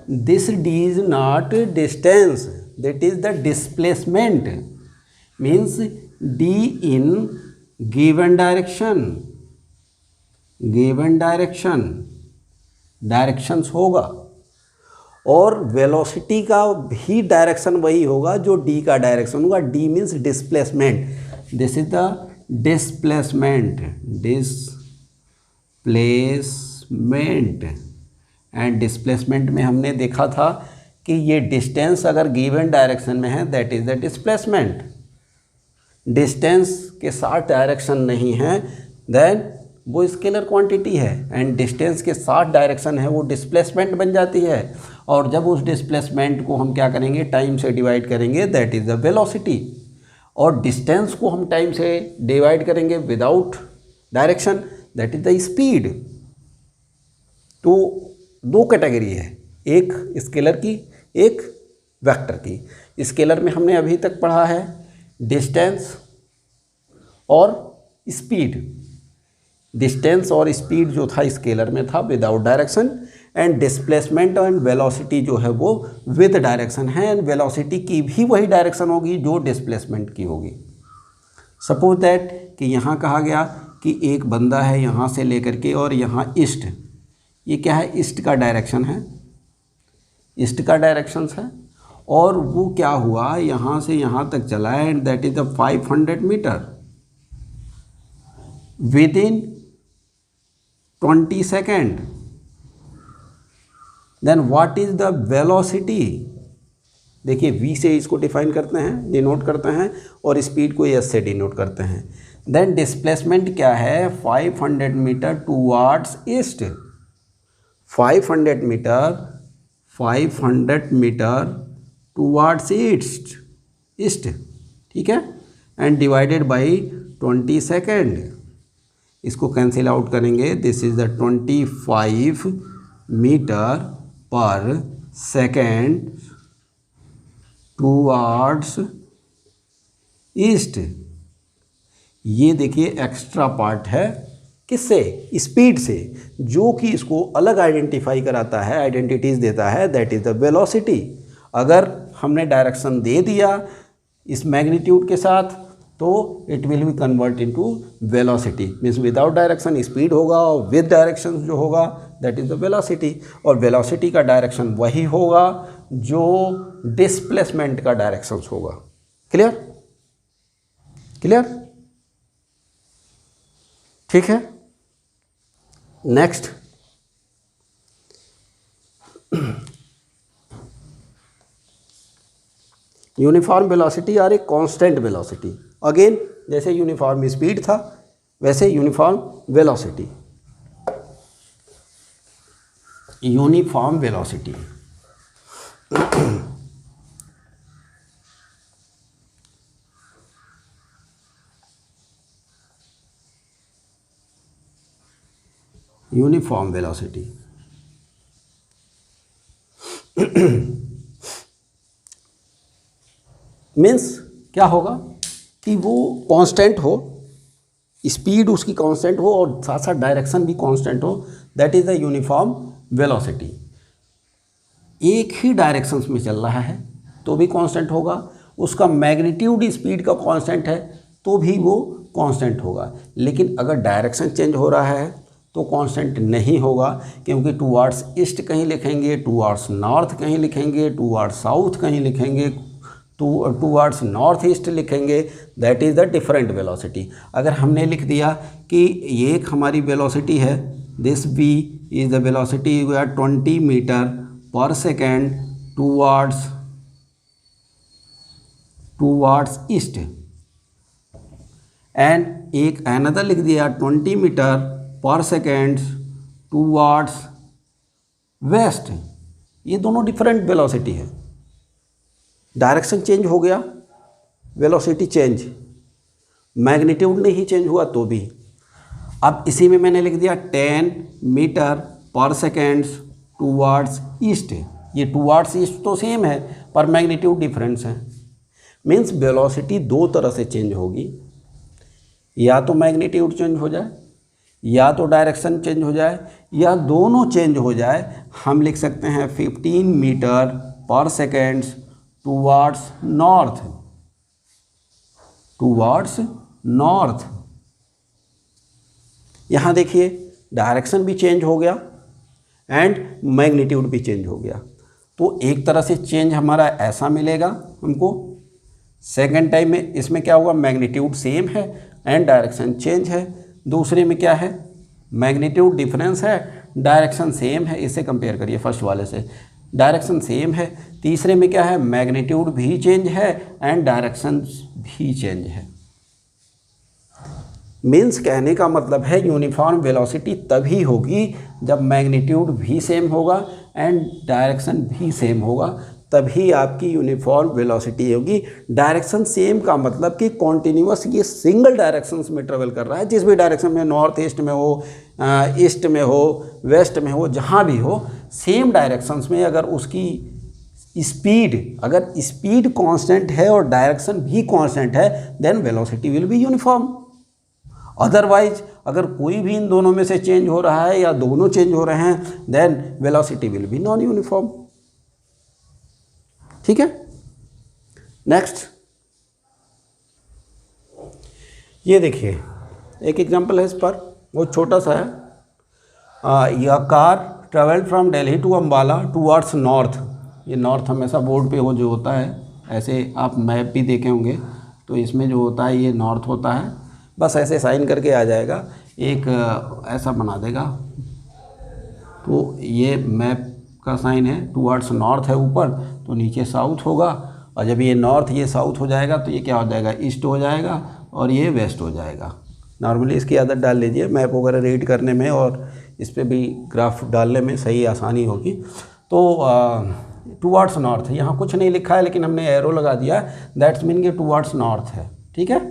this D is not distance, that is the displacement, means D in given direction, given direction, directions होगा, और velocity का भी direction वही होगा जो D का direction होगा। D means displacement, this is the displacement, displacement. And displacement में हमने देखा था कि ये डिस्टेंस अगर गिवन डायरेक्शन में है that is the displacement. Distance के साथ डायरेक्शन नहीं है देन वो स्केलर क्वांटिटी है, एंड डिस्टेंस के साथ डायरेक्शन है वो डिस्प्लेसमेंट बन जाती है। और जब उस डिस्प्लेसमेंट को हम क्या करेंगे, टाइम से डिवाइड करेंगे, दैट इज़ द वेलोसिटी। और डिस्टेंस को हम टाइम से डिवाइड करेंगे without direction, that is the speed. तो दो कैटेगरी है, एक स्केलर की, एक वेक्टर की। स्केलर में हमने अभी तक पढ़ा है डिस्टेंस और स्पीड। डिस्टेंस और स्पीड जो था स्केलर में था without direction, and displacement and velocity जो है वो विद डायरेक्शन है, एंड वेलोसिटी की भी वही डायरेक्शन होगी जो डिस्प्लेसमेंट की होगी। सपोज दैट कि यहाँ कहा गया कि एक बंदा है यहाँ से लेकर के और यहाँ ईस्ट, ये क्या है, ईस्ट का डायरेक्शन है, ईस्ट का डायरेक्शन है, और वो क्या हुआ यहाँ से यहाँ तक चला है, and that is the 500 metre with in 20 second. Then what is the velocity, देखिए v से इसको डिफाइन करते हैं, डिनोट करते हैं, और स्पीड को s से डिनोट करते हैं। देन डिस्प्लेसमेंट क्या है, 500 metre towards east, 500 metre towards east, ठीक है, एंड डिवाइडेड बाई 20 सेकेंड। इसको कैंसिल आउट करेंगे, this is the 25 metre per second towards east. ये देखिए एक्स्ट्रा पार्ट है, किससे, स्पीड से, जो कि इसको अलग आइडेंटिफाई कराता है, आइडेंटिटीज देता है, दैट इज द वेलोसिटी। अगर हमने डायरेक्शन दे दिया इस मैग्नीट्यूड के साथ तो it will be convert into velocity, means without direction speed होगा और विद डायरेक्शन जो होगा दैट इज द वेलोसिटी। और वेलोसिटी का डायरेक्शन वही होगा जो डिस्प्लेसमेंट का डायरेक्शन होगा। क्लियर, क्लियर, ठीक है। नेक्स्ट, यूनिफॉर्म वेलोसिटी और एक कांस्टेंट वेलोसिटी। अगेन जैसे यूनिफॉर्म स्पीड था वैसे uniform velocity. Uniform velocity uniform velocity means क्या होगा कि वो कांस्टेंट हो, स्पीड उसकी कांस्टेंट हो और साथ साथ डायरेक्शन भी कांस्टेंट हो, that is the uniform velocity. एक ही डायरेक्शंस में चल रहा है तो भी कांस्टेंट होगा, उसका मैग्नीट्यूड स्पीड का कांस्टेंट है तो भी वो कांस्टेंट होगा। लेकिन अगर डायरेक्शन चेंज हो रहा है तो कांस्टेंट नहीं होगा, क्योंकि टूवर्ड्स ईस्ट कहीं लिखेंगे, टूवर्ड्स नॉर्थ कहीं लिखेंगे, टूवर्ड्स साउथ कहीं लिखेंगे, टूवर्ड्स नॉर्थ ईस्ट लिखेंगे, that is the different velocity. अगर हमने लिख दिया कि ये एक हमारी वेलोसिटी है, this B is the velocity 20 metre per second towards east, and एक अनदर लिख दिया 20 metre per second towards west. ये दोनों डिफरेंट वेलोसिटी है। डायरेक्शन चेंज हो गया, वेलोसिटी चेंज, मैग्नीट्यूड नहीं चेंज हुआ तो भी। अब इसी में मैंने लिख दिया 10 metre per second towards east. ये टूवर्ड्स ईस्ट तो सेम है पर मैग्नीट्यूड डिफरेंस है। मीन्स वेलोसिटी दो तरह से चेंज होगी, या तो मैग्नीट्यूड चेंज हो जाए, या तो डायरेक्शन चेंज हो जाए, या दोनों चेंज हो जाए। हम लिख सकते हैं 15 metre per second towards north. यहाँ देखिए डायरेक्शन भी चेंज हो गया एंड मैग्नीट्यूड भी चेंज हो गया। तो एक तरह से चेंज हमारा ऐसा मिलेगा हमको। सेकेंड टाइम में इसमें क्या होगा, मैग्नीट्यूड सेम है एंड डायरेक्शन चेंज है। दूसरे में क्या है, मैग्नीट्यूड डिफरेंस है, डायरेक्शन सेम है। इससे कंपेयर करिए फर्स्ट वाले से, डायरेक्शन सेम है। तीसरे में क्या है, मैग्नीट्यूड भी चेंज है एंड डायरेक्शन भी चेंज है। मीन्स कहने का मतलब है यूनिफॉर्म वेलोसिटी तभी होगी जब मैग्नीट्यूड भी सेम होगा एंड डायरेक्शन भी सेम होगा, तभी आपकी यूनिफॉर्म वेलोसिटी होगी। डायरेक्शन सेम का मतलब कि कॉन्टिन्यूअस ये सिंगल डायरेक्शंस में ट्रेवल कर रहा है, जिस भी डायरेक्शन में, नॉर्थ ईस्ट में हो, ईस्ट में हो, वेस्ट में हो, जहाँ भी हो, सेम डायरेक्शंस में अगर उसकी स्पीड कांस्टेंट है और डायरेक्शन भी कांस्टेंट है, then velocity will be uniform. Otherwise अगर कोई भी इन दोनों में से चेंज हो रहा है या दोनों चेंज हो रहे हैं, then velocity will be non uniform. ठीक है, नेक्स्ट ये देखिए एक एग्जांपल है इस पर, बहुत छोटा सा है। यह car travelled from Delhi to Ambala towards north. ये नॉर्थ हमेशा बोर्ड पे हो जो होता है, ऐसे आप मैप भी देखे होंगे तो इसमें जो होता है ये नॉर्थ होता है, बस ऐसे साइन करके आ जाएगा, एक ऐसा बना देगा। तो ये मैप का साइन है, टूवर्ड्स नॉर्थ है ऊपर, तो नीचे साउथ होगा, और जब ये नॉर्थ ये साउथ हो जाएगा तो ये क्या हो जाएगा, ईस्ट हो जाएगा, और ये वेस्ट हो जाएगा। नॉर्मली इसकी आदत डाल लीजिए, मैप वगैरह रीड करने में और इस पर भी ग्राफ डालने में सही आसानी होगी। तो टूवर्ड्स नॉर्थ, यहाँ कुछ नहीं लिखा है लेकिन हमने एरो लगा दिया, दैट्स मीन कि टूवर्ड्स नॉर्थ है। ठीक है,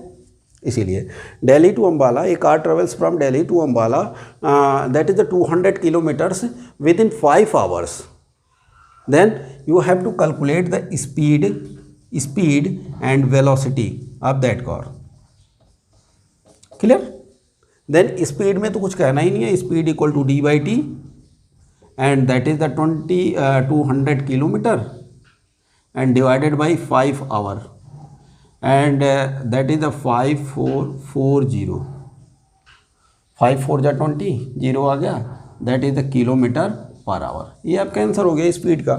इसीलिए Delhi to Ambala, a car travels from Delhi to Ambala, that is the 200 kilometres within 5 hours। Then you have to calculate the speed and velocity of that car. Clear? Then speed में तो कुछ कहना ही नहीं है, speed equal to d/t and that is the 200 kilometre and divided by 5 hour and that is the 5440, 5 4 जा 20, 0 आ गया, that is the kilometre per our. ये आपका आंसर हो गया स्पीड का,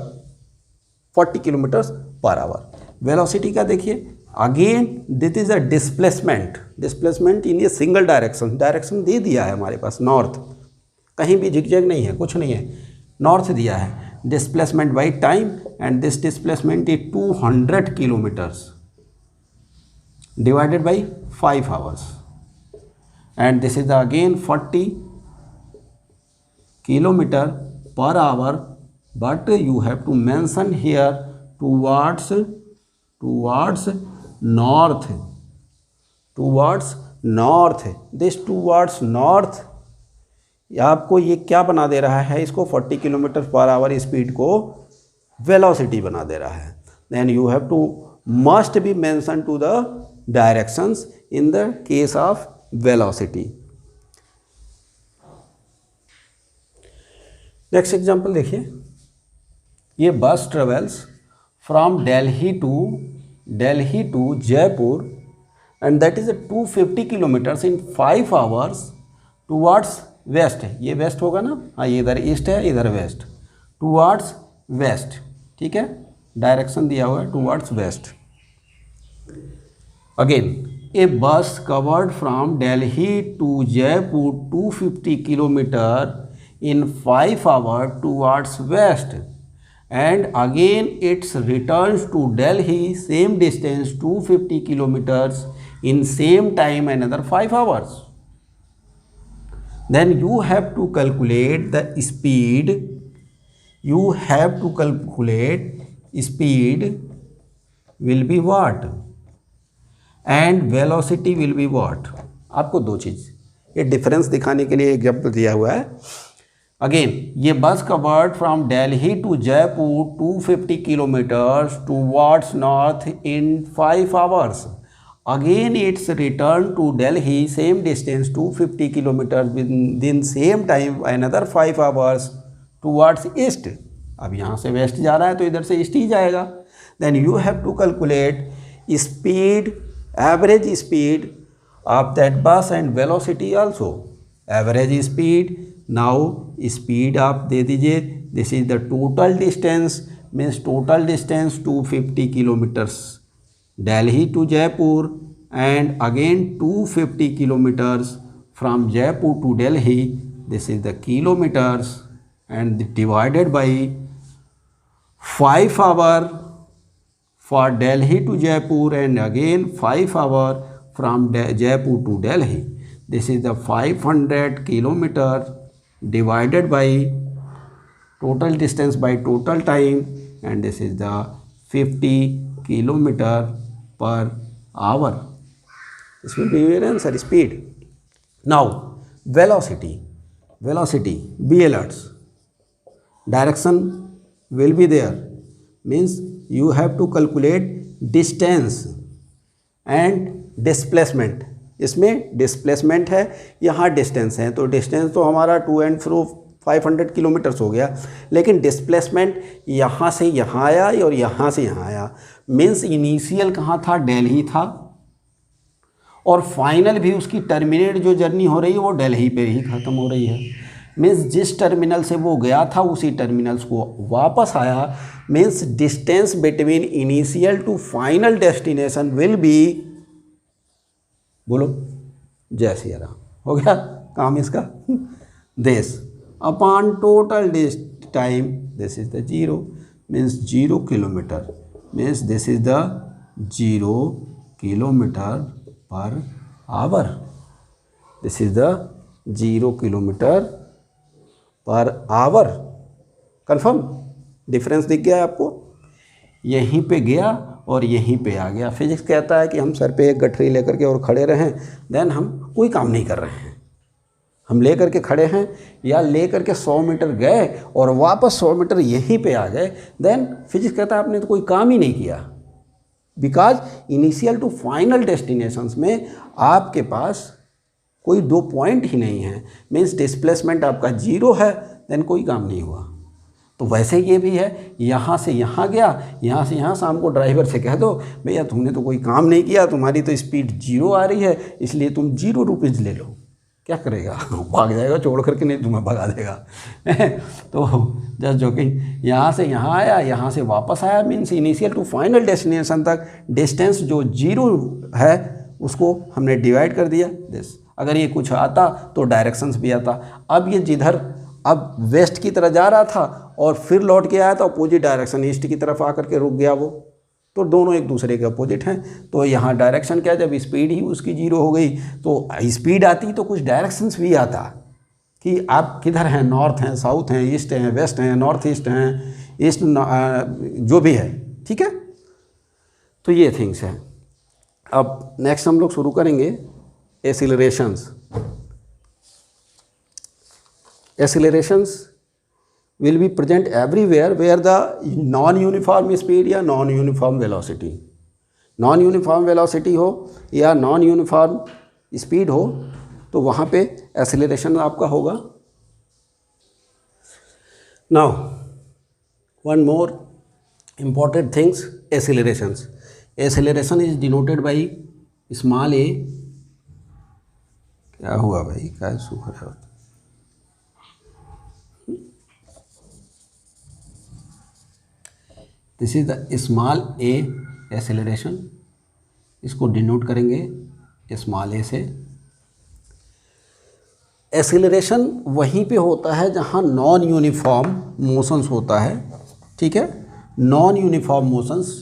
40 किलोमीटर्स पर आवर। वेलोसिटी का देखिए, again this is a displacement in a single direction दे दिया है हमारे पास, नॉर्थ, कहीं भी झिकझैक नहीं है, कुछ नहीं है, नॉर्थ दिया है। Displacement by time and this displacement is 200 kilometres divided by 5 hours and this is again 40 kilometer per hour, but you have to mention here towards north, this towards north आपको ये क्या बना दे रहा है, इसको 40 किलोमीटर पर आवर स्पीड को velocity बना दे रहा है। Then you have to must be mention to the directions in the case of velocity। Next example देखिए, ये bus travels from Delhi to Jaipur and that is 250 kilometres in 5 hours towards west. ये west होगा ना, हाँ ये इधर ईस्ट है, इधर वेस्ट, टूवर्ड्स वेस्ट। ठीक है, डायरेक्शन दिया हुआ है towards west. Again, a bus covered from Delhi to Jaipur 250 kilometer in 5 hours towards west, and again its returns to Delhi same distance 250 kilometers in same time another 5 hours. Then you have to calculate the speed. You have to calculate speed will be what? And velocity will be what. आपको दो चीज़, ये difference दिखाने के लिए example दिया हुआ है। Again ये bus covered from Delhi to Jaipur 250 kilometres towards north in 5 hours। Again it's return to Delhi same distance 250 kilometre with same time another 5 hours towards east. अब यहाँ से वेस्ट जा रहा है तो इधर से ईस्ट ही जाएगा। Then you have to calculate speed, average speed of that bus and velocity also। average speed, now speed आप दे दीजिए, this is the total distance, means total distance 250 kilometers Delhi to Jaipur and again 250 kilometers from Jaipur to Delhi, this is the kilometers and divided by 5 hour for Delhi to Jaipur and again 5 hour from Jaipur to Delhi. This is the 500 kilometer divided by total distance by total time, and this is the 50 kilometer per hour. This will be your answer. Speed. Now velocity. Velocity, be alerts. Direction will be there, means you have to calculate distance and displacement. इसमें displacement है, यहाँ distance है, तो distance तो हमारा to and fro 500 kilometres हो गया, लेकिन डिस्प्लेसमेंट यहाँ से यहाँ आया और यहाँ से यहाँ आया। मीन्स इनिशियल कहाँ था, दिल्ली था, और फाइनल भी उसकी टर्मिनेट जो जर्नी हो रही है वो दिल्ली पे ही ख़त्म हो रही है। मीन्स जिस टर्मिनल से वो गया था उसी टर्मिनल्स को वापस आया। Means distance between initial to final destination will be, बोलो जय सिया राम, हो गया काम इसका। This upon total time, this is the 0, means 0 kilometre, means this is the 0 kilometre per hour, this is the 0 kilometre per hour. Confirm? Difference दिख गया है आपको? यहीं पे गया और यहीं पे आ गया। फिजिक्स कहता है कि हम सर पे एक गठरी लेकर के और खड़े रहें, देन हम कोई काम नहीं कर रहे हैं। हम ले करके खड़े हैं या ले करके 100 मीटर गए और वापस 100 मीटर यहीं पे आ गए, देन फिजिक्स कहता है आपने तो कोई काम ही नहीं किया। Because initial to final destinations में आपके पास कोई 2 पॉइंट ही नहीं है, मीन्स डिस्प्लेसमेंट आपका 0 है, देन कोई काम नहीं हुआ। तो वैसे ये भी है, यहाँ से यहाँ गया, यहाँ से यहाँ, शाम को ड्राइवर से कह दो भैया तुमने तो कोई काम नहीं किया, तुम्हारी तो स्पीड 0 आ रही है, इसलिए तुम 0 रुपीज़ ले लो। क्या करेगा? भाग जाएगा छोड़ करके, नहीं तुम्हें भगा देगा। तो जस्ट जोकिंग, यहाँ से यहाँ आया, यहाँ से वापस आया, means initial to final destination तक डिस्टेंस जो 0 है उसको हमने डिवाइड कर दिया दिस। अगर ये कुछ आता तो डायरेक्शंस भी आता। अब ये जिधर अब वेस्ट की तरफ जा रहा था और फिर लौट के आया तो अपोजिट डायरेक्शन ईस्ट की तरफ आकर के रुक गया वो, तो दोनों एक दूसरे के अपोजिट हैं। तो यहाँ डायरेक्शन क्या, जब स्पीड ही उसकी 0 हो गई तो स्पीड आती तो कुछ डायरेक्शंस भी आता कि आप किधर हैं, नॉर्थ हैं, साउथ हैं, ईस्ट हैं, वेस्ट हैं, नॉर्थ ईस्ट हैं, ईस्ट जो भी है, ठीक है। तो ये थिंग्स हैं। अब नेक्स्ट हम लोग शुरू करेंगे एक्सीलरेशंस। Accelerations will be present everywhere where the non-uniform speed या non-uniform velocity, non-uniform velocity हो या non-uniform speed हो, तो वहाँ पे acceleration आपका होगा। Now one more important things, accelerations. Acceleration is denoted by small a। क्या हुआ भाई, क्या सुख है? This is the small A acceleration, इसको डिनोट करेंगे स्मॉल ए से। एक्सेलरेशन वहीं पे होता है जहाँ नॉन यूनिफॉर्म मोशंस होता है, ठीक है। नॉन यूनिफॉर्म मोशंस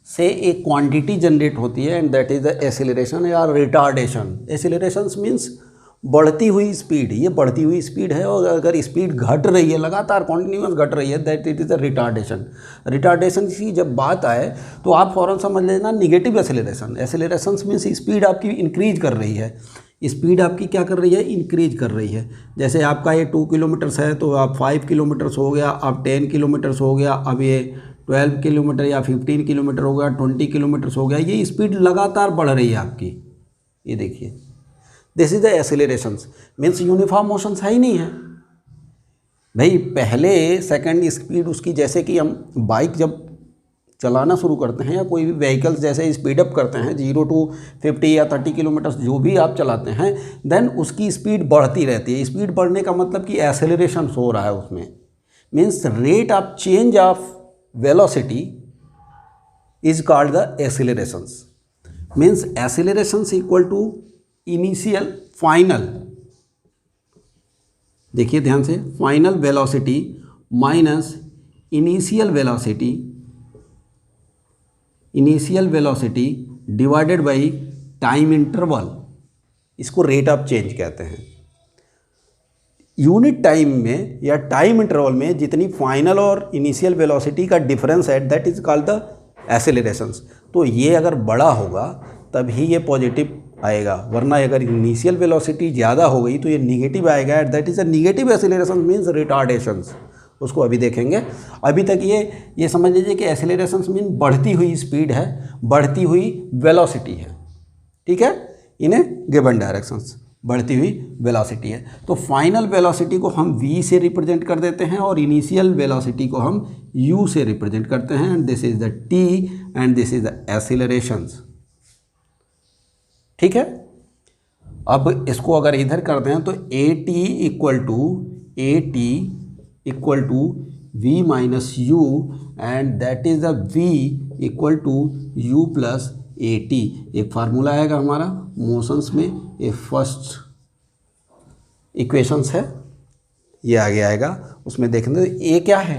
से एक क्वांटिटी जनरेट होती है and that is the acceleration या रिटार्डेशन। एक्सेलरेशंस मीन्स बढ़ती हुई स्पीड, ये बढ़ती हुई स्पीड है और अगर स्पीड घट रही है, लगातार कॉन्टिन्यूस घट रही है, that it is a retardation. Retardation की जब बात आए तो आप फ़ौरन समझ लेना निगेटिव एक्सेलरेशन। एक्सेलरेशंस मीन्स स्पीड आपकी इंक्रीज कर रही है, स्पीड आपकी क्या कर रही है, इंक्रीज कर रही है। जैसे आपका ये 2 किलोमीटर्स है तो आप 5 किलोमीटर्स हो गया, अब 10 किलोमीटर्स हो गया, अब ये 12 किलोमीटर या 15 किलोमीटर हो गया, 20 किलोमीटर्स हो गया, ये स्पीड लगातार बढ़ रही है आपकी। ये देखिए, this is the accelerations, means uniform motions है ही नहीं है भाई। पहले सेकंड स्पीड उसकी, जैसे कि हम बाइक जब चलाना शुरू करते हैं या कोई भी व्हीकल्स जैसे स्पीड अप करते हैं 0 to 50 या 30 किलोमीटर्स जो भी आप चलाते हैं, देन उसकी स्पीड बढ़ती रहती है। स्पीड बढ़ने का मतलब कि एक्सेलरेशन हो रहा है उसमें, means rate of change of velocity is called the accelerations. Means accelerations equal to initial final, देखिए ध्यान से, final velocity minus initial velocity divided by time interval, इसको रेट ऑफ चेंज कहते हैं। यूनिट टाइम में या टाइम इंटरवल में जितनी फाइनल और इनिशियल वेलोसिटी का डिफरेंस है दैट इज कॉल्ड द एक्सेलरेशंस। तो ये अगर बड़ा होगा तभी ये पॉजिटिव आएगा, वरना अगर इनिशियल वेलोसिटी ज़्यादा हो गई तो ये निगेटिव आएगा, at that is a negative acceleration means retardations. उसको अभी देखेंगे। अभी तक ये समझ लीजिए कि एक्सेलरेशंस मीन बढ़ती हुई स्पीड है, बढ़ती हुई वेलोसिटी है, ठीक है, इन गिवन डायरेक्शंस बढ़ती हुई वेलोसिटी है। तो फाइनल वेलोसिटी को हम v से रिप्रेजेंट कर देते हैं और इनिशियल वेलोसिटी को हम u से रिप्रेजेंट करते हैं, and this is the t and this is the accelerations, ठीक है। अब इसको अगर इधर करते हैं तो at equal to v minus u and that is the v equal to u plus at। एक फार्मूला आएगा हमारा मोशंस में, ये फर्स्ट इक्वेशंस है, ये आगे आएगा। उसमें देखेंगे तो a क्या है,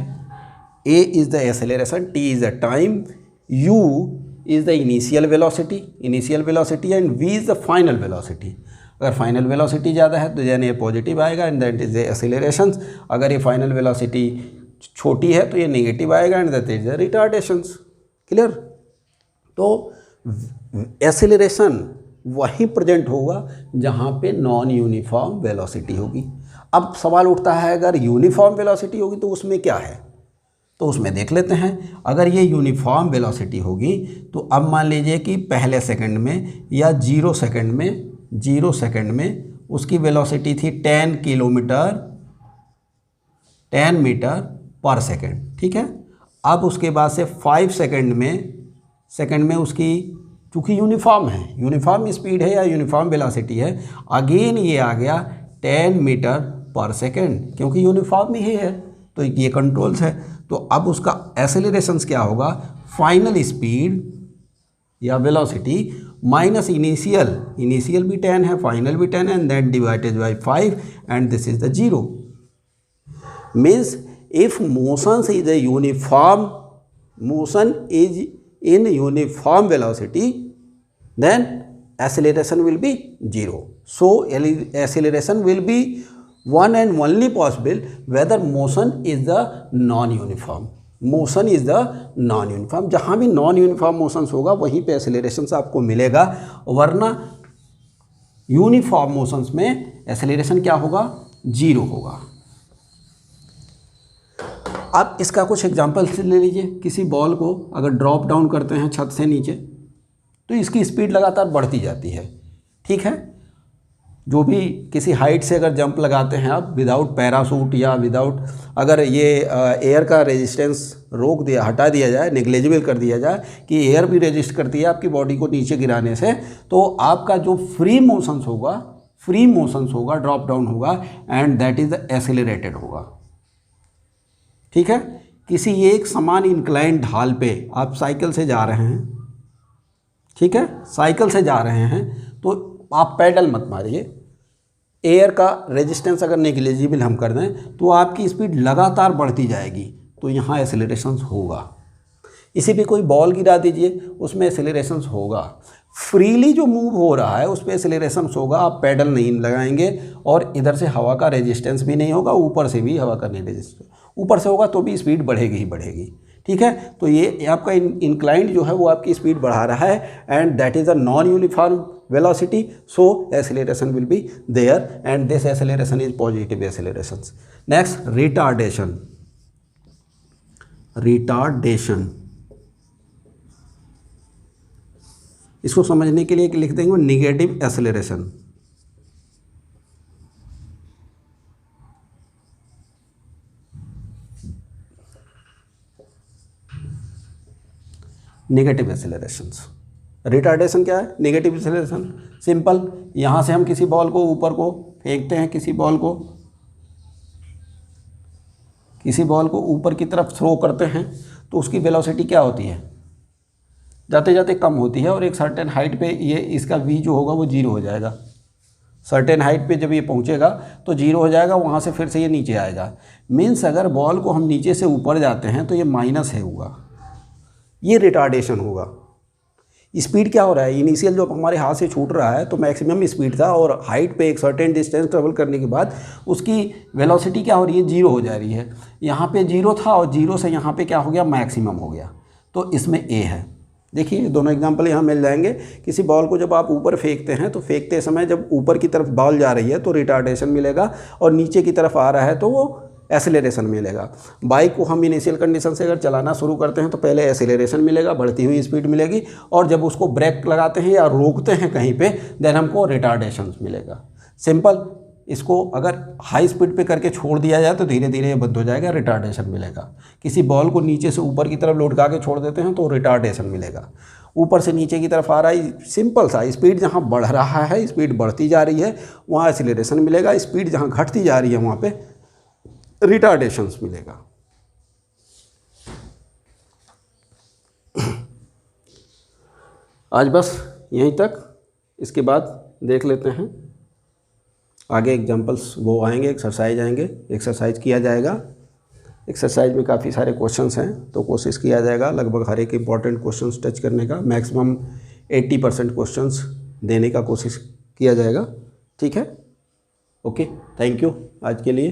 a is the acceleration, t is the time, u is the initial velocity and v is the final velocity. अगर फाइनल वेलोसिटी ज़्यादा है तो यानी ये पॉजिटिव आएगा एंड दैट इज़ द एक्सेलरेशंस। अगर ये फाइनल वेलोसिटी छोटी है तो ये नेगेटिव आएगा and that is the retardations. Clear. तो एक्सेलरेशन वहीं प्रेजेंट होगा जहाँ पे नॉन यूनिफॉर्म वेलोसिटी होगी। अब सवाल उठता है अगर यूनिफॉर्म वेलोसिटी होगी तो उसमें क्या है, तो उसमें देख लेते हैं। अगर ये यूनिफॉर्म वेलोसिटी होगी तो अब मान लीजिए कि पहले सेकंड में या 0 सेकंड में उसकी वेलोसिटी थी 10 मीटर पर सेकंड, ठीक है। अब उसके बाद से 5 सेकंड में उसकी, चूँकि यूनिफॉर्म स्पीड है या यूनिफॉर्म वेलोसिटी है, अगेन ये आ गया 10 मीटर पर सेकंड, क्योंकि यूनिफॉर्म ही है तो ये कंट्रोल्स है। तो अब उसका एक्सेलरेशंस क्या होगा, फाइनल स्पीड या वेलोसिटी माइनस इनिशियल भी 10 है, फाइनल भी 10 है, and that divided by 5 and this is the 0। Means if motion is a uniform velocity then acceleration will be 0. So acceleration will be one and only possible whether motion is the non-uniform. जहाँ भी non uniform motions होगा वहीं पे acceleration आपको मिलेगा, वरना uniform motions में acceleration क्या होगा, 0 होगा। अब इसका कुछ एग्जांपल ले लीजिए। किसी बॉल को अगर ड्रॉप डाउन करते हैं छत से नीचे तो इसकी स्पीड लगातार बढ़ती जाती है, ठीक है। जो भी किसी हाइट से अगर जंप लगाते हैं आप विदाउट पैराशूट या विदाउट, अगर ये एयर का रेजिस्टेंस हटा दिया जाए, नेग्लिजिबल कर दिया जाए कि एयर भी रेजिस्ट करती है आपकी बॉडी को नीचे गिराने से, तो आपका जो फ्री मोशंस होगा ड्रॉप डाउन होगा एंड दैट इज़ एक्सेलरेटेड होगा, ठीक है। किसी एक समान इंक्लाइन ढाल पे आप साइकिल से जा रहे हैं, ठीक है, साइकिल से जा रहे हैं तो आप पैडल मत मारिए, एयर का रेजिस्टेंस अगर नेग्लिजिबल हम कर दें तो आपकी स्पीड लगातार बढ़ती जाएगी, तो यहाँ एक्सेलरेशन होगा। इसी पे कोई बॉल गिरा दीजिए, उसमें एक्सेलरेशन होगा। फ्रीली जो मूव हो रहा है उस पर एक्सेलरेशन होगा, आप पैडल नहीं लगाएंगे और इधर से हवा का रेजिस्टेंस भी नहीं होगा, ऊपर से भी हवा का नहीं रेजिस्टेंस, ऊपर से होगा तो भी स्पीड बढ़ेगी ही बढ़ेगी, ठीक है। तो ये आपका इंक्लाइंड जो है वो आपकी स्पीड बढ़ा रहा है and that is a non uniform velocity, so acceleration will be there and this acceleration is positive acceleration. Next, retardation. इसको समझने के लिए लिख देंगे नेगेटिव एक्सेलरेशन। नेगेटिव एक्सेलरेशंस। रिटार्डेशन क्या है, नेगेटिव एक्सेलरेशन। सिंपल, यहाँ से हम किसी बॉल को ऊपर को फेंकते हैं, किसी बॉल को ऊपर की तरफ थ्रो करते हैं तो उसकी वेलोसिटी क्या होती है, जाते जाते कम होती है और एक सर्टेन हाइट पे ये इसका v जो होगा वो 0 हो जाएगा, सर्टेन हाइट पे जब ये पहुंचेगा तो 0 हो जाएगा, वहाँ से फिर से ये नीचे आएगा। मीन्स अगर बॉल को हम नीचे से ऊपर जाते हैं तो ये माइनस है होगा, ये रिटार्डेशन होगा। स्पीड क्या हो रहा है, इनिशियल जो हमारे हाथ से छूट रहा है तो मैक्सिमम स्पीड था, और हाइट पे एक सर्टेन डिस्टेंस ट्रेवल करने के बाद उसकी वेलोसिटी क्या हो रही है, 0 हो जा रही है। यहाँ पे 0 था और 0 से यहाँ पे क्या हो गया, मैक्सिमम हो गया। तो इसमें ए है। देखिए दोनों एग्जांपल यहाँ मिल जाएंगे। किसी बॉल को जब आप ऊपर फेंकते हैं तो फेंकते समय जब ऊपर की तरफ बॉल जा रही है तो रिटार्डेशन मिलेगा, और नीचे की तरफ आ रहा है तो वो एसिलेरेशन मिलेगा। बाइक को हम इनिशियल कंडीशन से अगर चलाना शुरू करते हैं तो पहले एसिलेरेशन मिलेगा, बढ़ती हुई स्पीड मिलेगी, और जब उसको ब्रेक लगाते हैं या रोकते हैं कहीं पे देन हमको रिटार्डेशन मिलेगा। सिंपल। इसको अगर हाई स्पीड पे करके छोड़ दिया जाए तो धीरे धीरे ये बंद हो जाएगा, रिटार्डेशन मिलेगा। किसी बॉल को नीचे से ऊपर की तरफ लुढ़का के छोड़ देते हैं तो रिटार्डेशन मिलेगा। ऊपर से नीचे की तरफ आ रहा है, सिंपल सा, स्पीड जहाँ बढ़ रहा है, स्पीड बढ़ती जा रही है वहाँ एसिलेरेशन मिलेगा, स्पीड जहाँ घटती जा रही है वहाँ पे रिटार्डेशंस मिलेगा। आज बस यहीं तक, इसके बाद देख लेते हैं आगे एग्जांपल्स वो आएंगे, एक्सरसाइज आएंगे, एक्सरसाइज किया जाएगा। एक्सरसाइज में काफ़ी सारे क्वेश्चंस हैं तो कोशिश किया जाएगा लगभग हर एक इंपॉर्टेंट क्वेश्चंस टच करने का, मैक्सिमम 80% क्वेश्चंस देने का कोशिश किया जाएगा। ठीक है, ओके, थैंक यू आज के लिए।